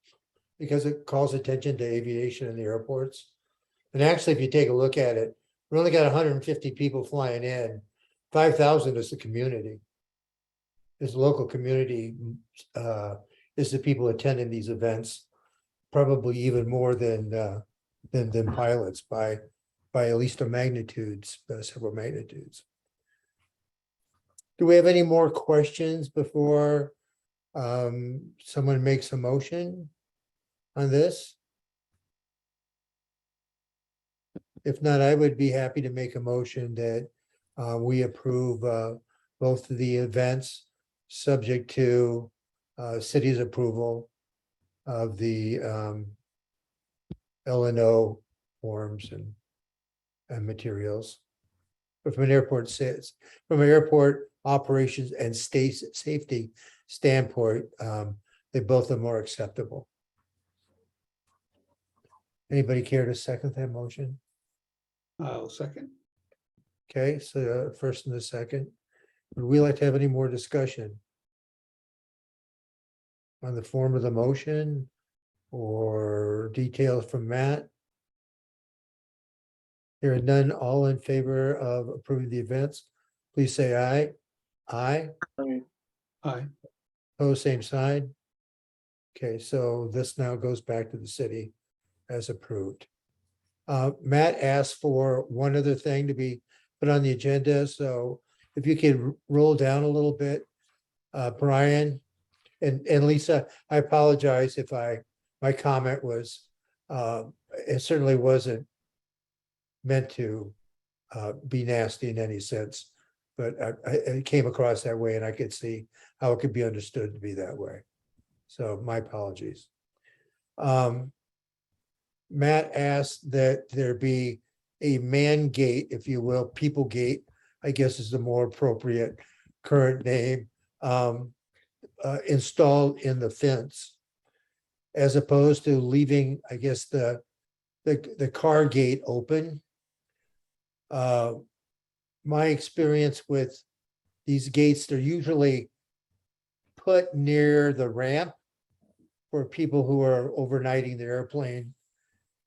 because it calls attention to aviation in the airports. And actually, if you take a look at it, we only got 150 people flying in. 5,000 is the community. Is local community is the people attending these events, probably even more than pilots by at least a magnitudes, several magnitudes. Do we have any more questions before someone makes a motion on this? If not, I would be happy to make a motion that we approve both of the events subject to city's approval of the L&O forms and materials. But from an airport operations and safety standpoint, they both are more acceptable. Anybody care to second that motion? I'll second. Okay, so first and the second. Would we like to have any more discussion on the form of the motion or details from Matt? Hearing none, all in favor of approving the events, please say aye. Aye, Aye. pose same side. Okay, so this now goes back to the city as approved. Matt asked for one other thing to be put on the agenda, so if you could roll down a little bit, Brian and Lisa, I apologize if my comment was, it certainly wasn't meant to be nasty in any sense, but it came across that way and I could see how it could be understood to be that way. So my apologies. Matt asked that there be a man gate, if you will, people gate, I guess is the more appropriate current name, installed in the fence, as opposed to leaving, I guess, the car gate open. My experience with these gates, they're usually put near the ramp for people who are overnighting the airplane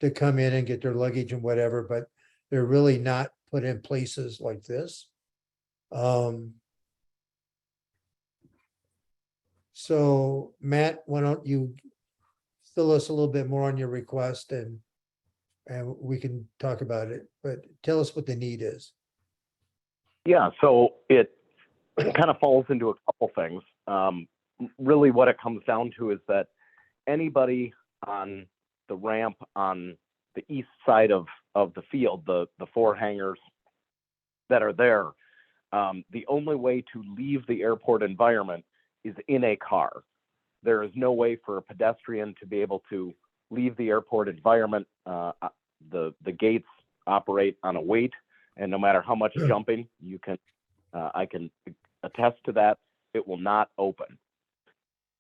to come in and get their luggage and whatever, but they're really not put in places like this. So Matt, why don't you fill us a little bit more on your request and we can talk about it, but tell us what the need is. Yeah, so it kind of falls into a couple things. Really what it comes down to is that anybody on the ramp on the east side of the field, the four hangars that are there, the only way to leave the airport environment is in a car. There is no way for a pedestrian to be able to leave the airport environment. The gates operate on a weight, and no matter how much jumping you can, I can attest to that, it will not open.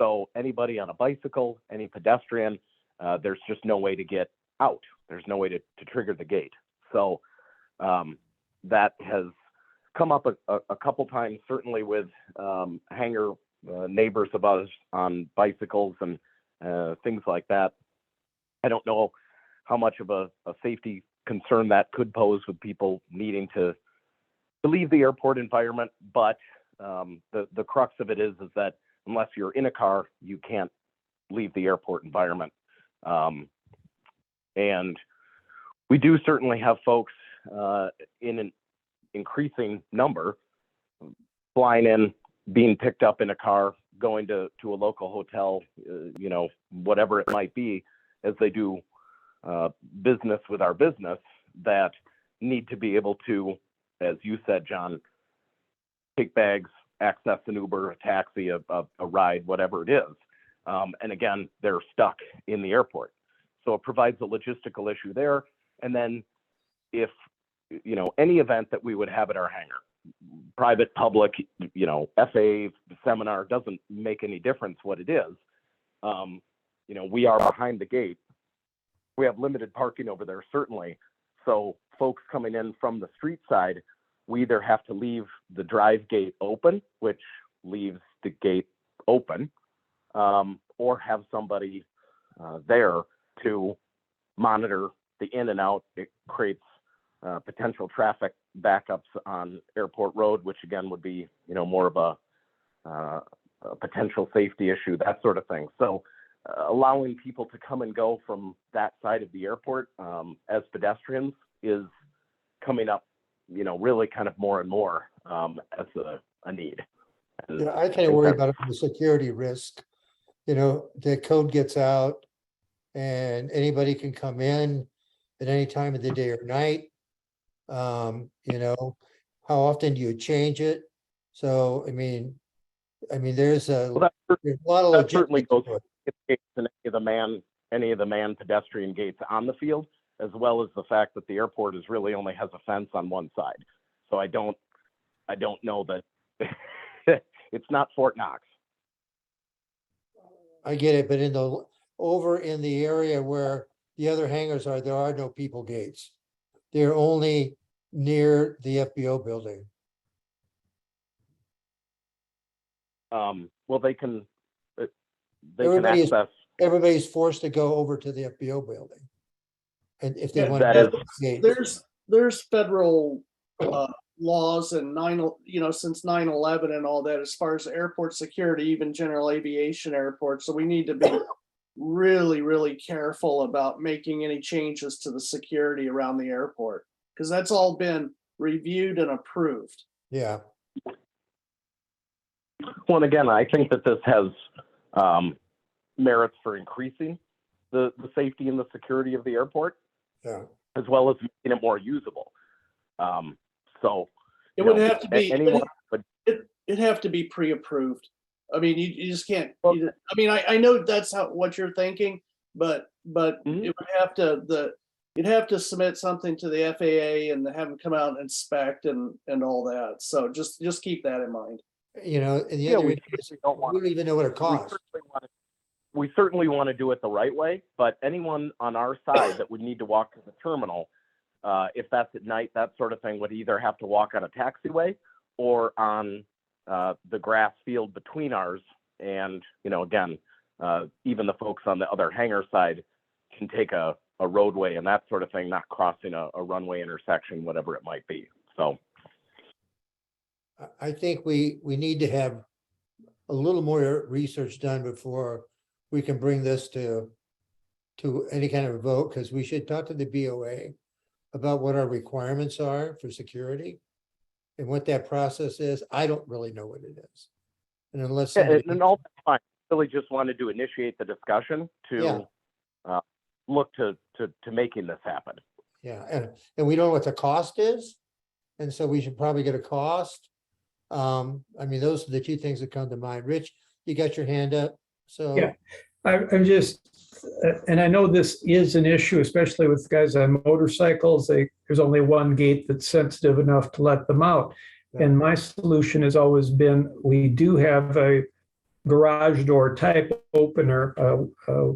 So anybody on a bicycle, any pedestrian, there's just no way to get out. There's no way to trigger the gate. So that has come up a couple times, certainly with hangar neighbors of us on bicycles and things like that. I don't know how much of a safety concern that could pose with people needing to leave the airport environment, but the crux of it is that unless you're in a car, you can't leave the airport environment. And we do certainly have folks in an increasing number flying in, being picked up in a car, going to a local hotel, whatever it might be, as they do business with our business, that need to be able to, as you said, John, take bags, access an Uber, a taxi, a ride, whatever it is. And again, they're stuck in the airport. So it provides a logistical issue there. And then if, any event that we would have at our hangar, private, public, FA, seminar, doesn't make any difference what it is. We are behind the gate. We have limited parking over there, certainly. So folks coming in from the street side, we either have to leave the drive gate open, which leaves the gate open, or have somebody there to monitor the in and out. It creates potential traffic backups on Airport Road, which again would be, more of a potential safety issue, that sort of thing. So allowing people to come and go from that side of the airport as pedestrians is coming up, really kind of more and more as a need. Yeah, I kind of worry about the security risk. The code gets out and anybody can come in at any time of the day or night. How often do you change it? So, there's a lot of that certainly logistics goes to it. in any of the man pedestrian gates on the field, as well as the fact that the airport really only has a fence on one side. So I don't know that it's not Fort Knox. I get it, but over in the area where the other hangars there are no people gates. They're only near the FBO building. Well, they can Everybody is- access. Everybody's forced to go over to the FBO building. And if they Yeah, want that to. is- There's federal laws and since 9/11 and all that, as far as airport security, even general aviation airports. So we need to be really, really careful about making any changes to the security around the airport, because that's all been reviewed and approved. Yeah, Well, and again, I think that this has merits for increasing the safety and the security of the airport, yeah. as well as making it more usable. So It you would know, have to be, anyone would, it'd have to be pre-approved. I mean, you just can't, Well- I mean, I know that's what you're thinking, but Mhm. it would have to, you'd have to submit something to the FAA and have them come out and inspect and all that. So just keep that in mind. You know, and the Yeah, other we issue is, don't we want don't even know what it costs. we certainly want to do it the right way, but anyone on our side that would need to walk to the terminal, if that's at night, that sort of thing, would either have to walk on a taxiway or on the grass field between ours. And, again, even the folks on the other hangar side can take a roadway and that sort of thing, not crossing a runway intersection, whatever it might be. So. I think we need to have a little more research done before we can bring this to any kind of a vote, because we should talk to the BOA about what our requirements are for security and what that process is. I don't really know what it is. And unless. Yeah, somebody- and all that's fine. Really just wanted to initiate the discussion to look to making this happen. Yeah, and we don't know what the cost is. And so we should probably get a cost. I mean, those are the two things that come to mind. Rich, you got your hand up, so. Yeah. I'm just, and I know this is an issue, especially with guys on motorcycles. There's only one gate that's sensitive enough to let them out. And my solution has always been, we do have a garage door type opener, a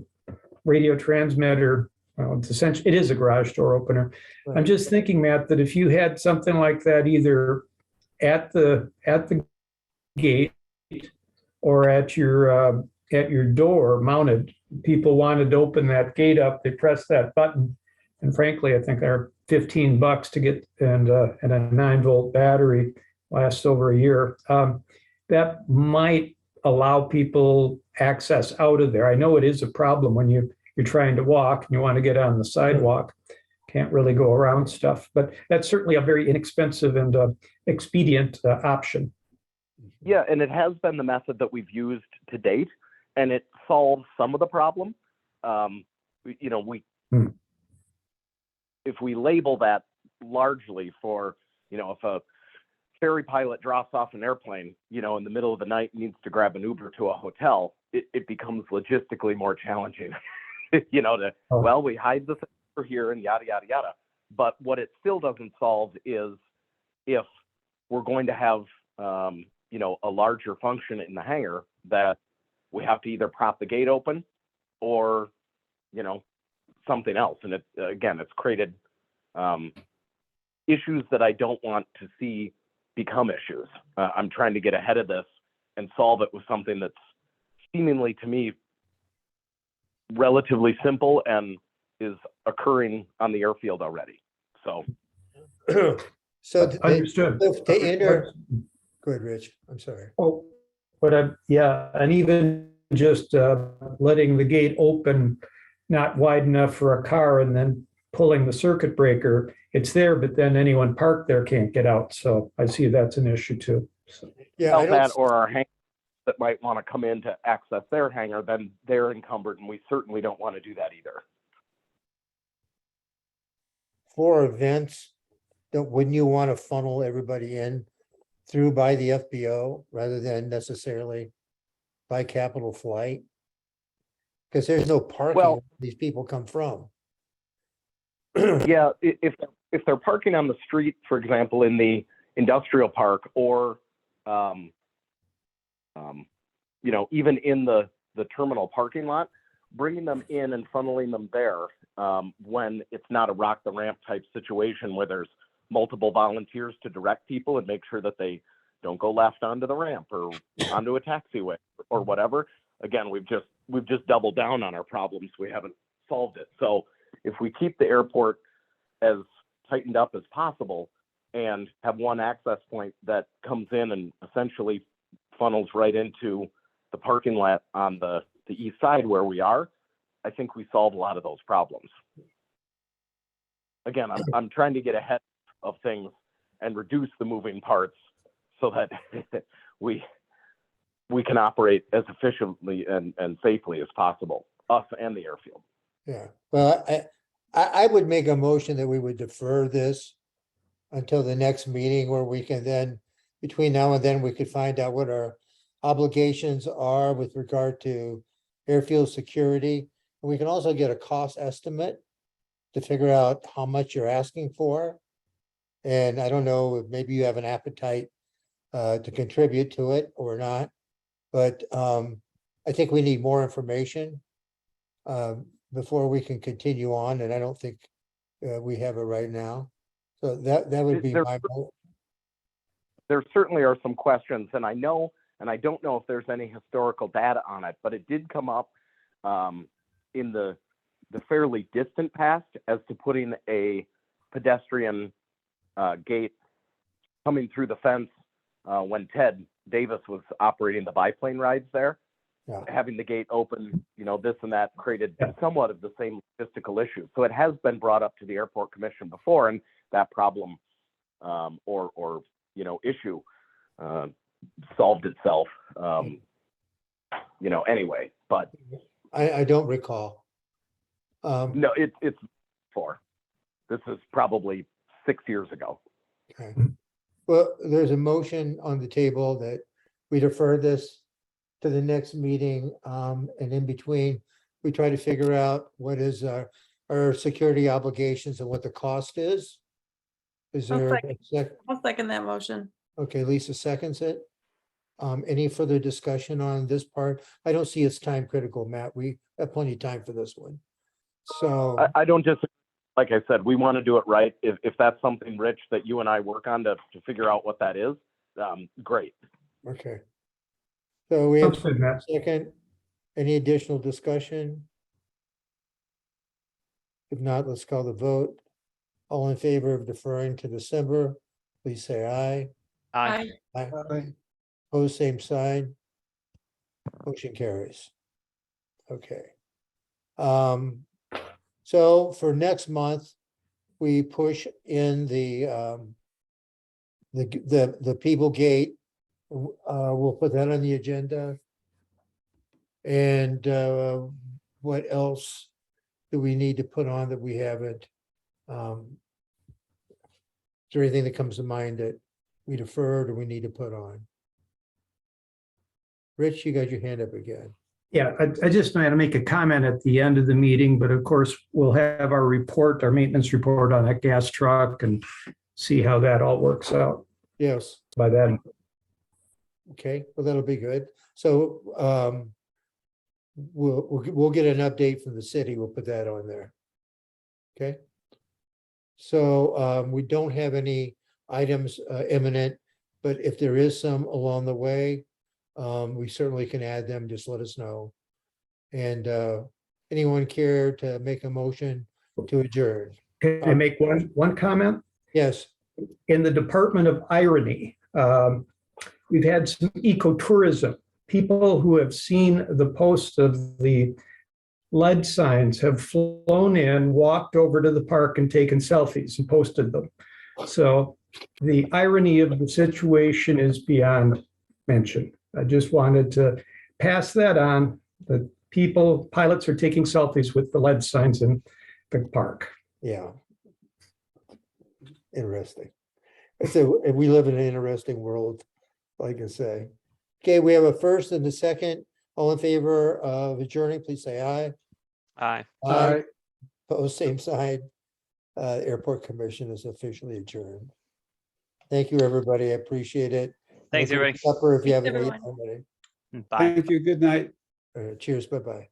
radio transmitter. It's essentially, it is a garage door opener. I'm just thinking, Matt, that if you had something like that either at the gate or at your door mounted, people wanted to open that gate up, they press that button. And frankly, I think they're $15 to get, and a 9-volt battery lasts over a year. That might allow people access out of there. I know it is a problem when you're trying to walk and you want to get on the sidewalk. Can't really go around stuff, but that's certainly a very inexpensive and expedient option. Yeah, and it has been the method that we've used to date, and it solves some of the problem. If we label that largely for, if a ferry pilot drops off an airplane, in the middle of the night, needs to grab an Uber to a hotel, it becomes logistically more challenging, well, we hide the thing here and yada, yada, yada. But what it still doesn't solve is if we're going to have, a larger function in the hangar, that we have to either prop the gate open or, something else. And it's created issues that I don't want to see become issues. I'm trying to get ahead of this and solve it with something that's seemingly, to me, relatively simple and is occurring on the airfield already. So. So. Understood. To enter, go ahead, Rich, I'm sorry. Oh, but and even just letting the gate open, not wide enough for a car, and then pulling the circuit breaker, it's there, but then anyone parked there can't get out. So I see that's an issue too. So. Yeah, I That don't, or our hangar that might want to come in to access their hangar, then they're encumbered, and we certainly don't want to do that either. for events, wouldn't you want to funnel everybody in through by the FBO rather than necessarily by Capital Flight? Because there's no parking Well- where these people come from. Yeah, if they're parking on the street, for example, in the industrial park, or even in the terminal parking lot, bringing them in and funneling them there when it's not a rock the ramp type situation where there's multiple volunteers to direct people and make sure that they don't go left onto the ramp or onto a taxiway or whatever. Again, we've just doubled down on our problems. We haven't solved it. So if we keep the airport as tightened up as possible and have one access point that comes in and essentially funnels right into the parking lot on the east side where we are, I think we solve a lot of those problems. Again, I'm trying to get ahead of things and reduce the moving parts so that we can operate as efficiently and safely as possible, us and the airfield. Yeah, well, I would make a motion that we would defer this until the next meeting where we can then, between now and then, we could find out what our obligations are with regard to airfield security. And we can also get a cost estimate to figure out how much you're asking for. And I don't know if maybe you have an appetite to contribute to it or not, but I think we need more information before we can continue on, and I don't think we have it right now. So that would be my vote. There certainly are some questions, and I don't know if there's any historical data on it, but it did come up in the fairly distant past as to putting a pedestrian gate coming through the fence when Ted Davis was operating the biplane rides there. Yeah. Having the gate open, this and that created somewhat of the same logistical issue. So it has been brought up to the airport commission before, and that problem or issue solved itself. Anyway, but I don't recall. no, it's for. This is probably 6 years ago. Okay. Well, there's a motion on the table that we defer this to the next meeting. And in between, we try to figure out what is our security obligations and what the cost is. Is I'll there a second. sec? I'll second that motion. Okay, Lisa seconds it. Any further discussion on this part? I don't see it's time critical, Matt. We have plenty of time for this one. So, I don't just, like I said, we want to do it right. If that's something, Rich, that you and I work on to figure out what that is, great. okay. So we have Sounds good, Matt. second, any additional discussion? If not, let's call the vote. All in favor of deferring to December, please say aye. Aye. Aye. Opposed, same side. Motion carries. Okay. So for next month, we push in the People Gate. We'll put that on the agenda. And what else do we need to put on that we haven't? Is there anything that comes to mind that we deferred or we need to put on? Rich, you got your hand up again. Yeah, I just want to make a comment at the end of the meeting, but of course, we'll have our report, our maintenance report on that gas truck and see how that all works out Yes, by then. okay, well, that'll be good. So we'll get an update from the city. We'll put that on there. Okay. So we don't have any items imminent, but if there is some along the way, we certainly can add them. Just let us know. And anyone care to make a motion to adjourn? Can I make one comment? Yes, In the Department of Irony, we've had some ecotourism. People who have seen the post of the lead signs have flown in, walked over to the park and taken selfies and posted them. So the irony of the situation is beyond mention. I just wanted to pass that on. The pilots are taking selfies with the lead signs in the park. yeah. Interesting. We live in an interesting world, I can say. Okay, we have a first and a second. All in favor of adjourning, please say aye. Aye. Aye. Opposed, same side. Airport Commission is officially adjourned. Thank you, everybody. I appreciate it. Thanks, Go get everybody. supper if you Thanks, haven't everyone. eaten already. Bye. Thank you. Good night. Cheers, bye-bye.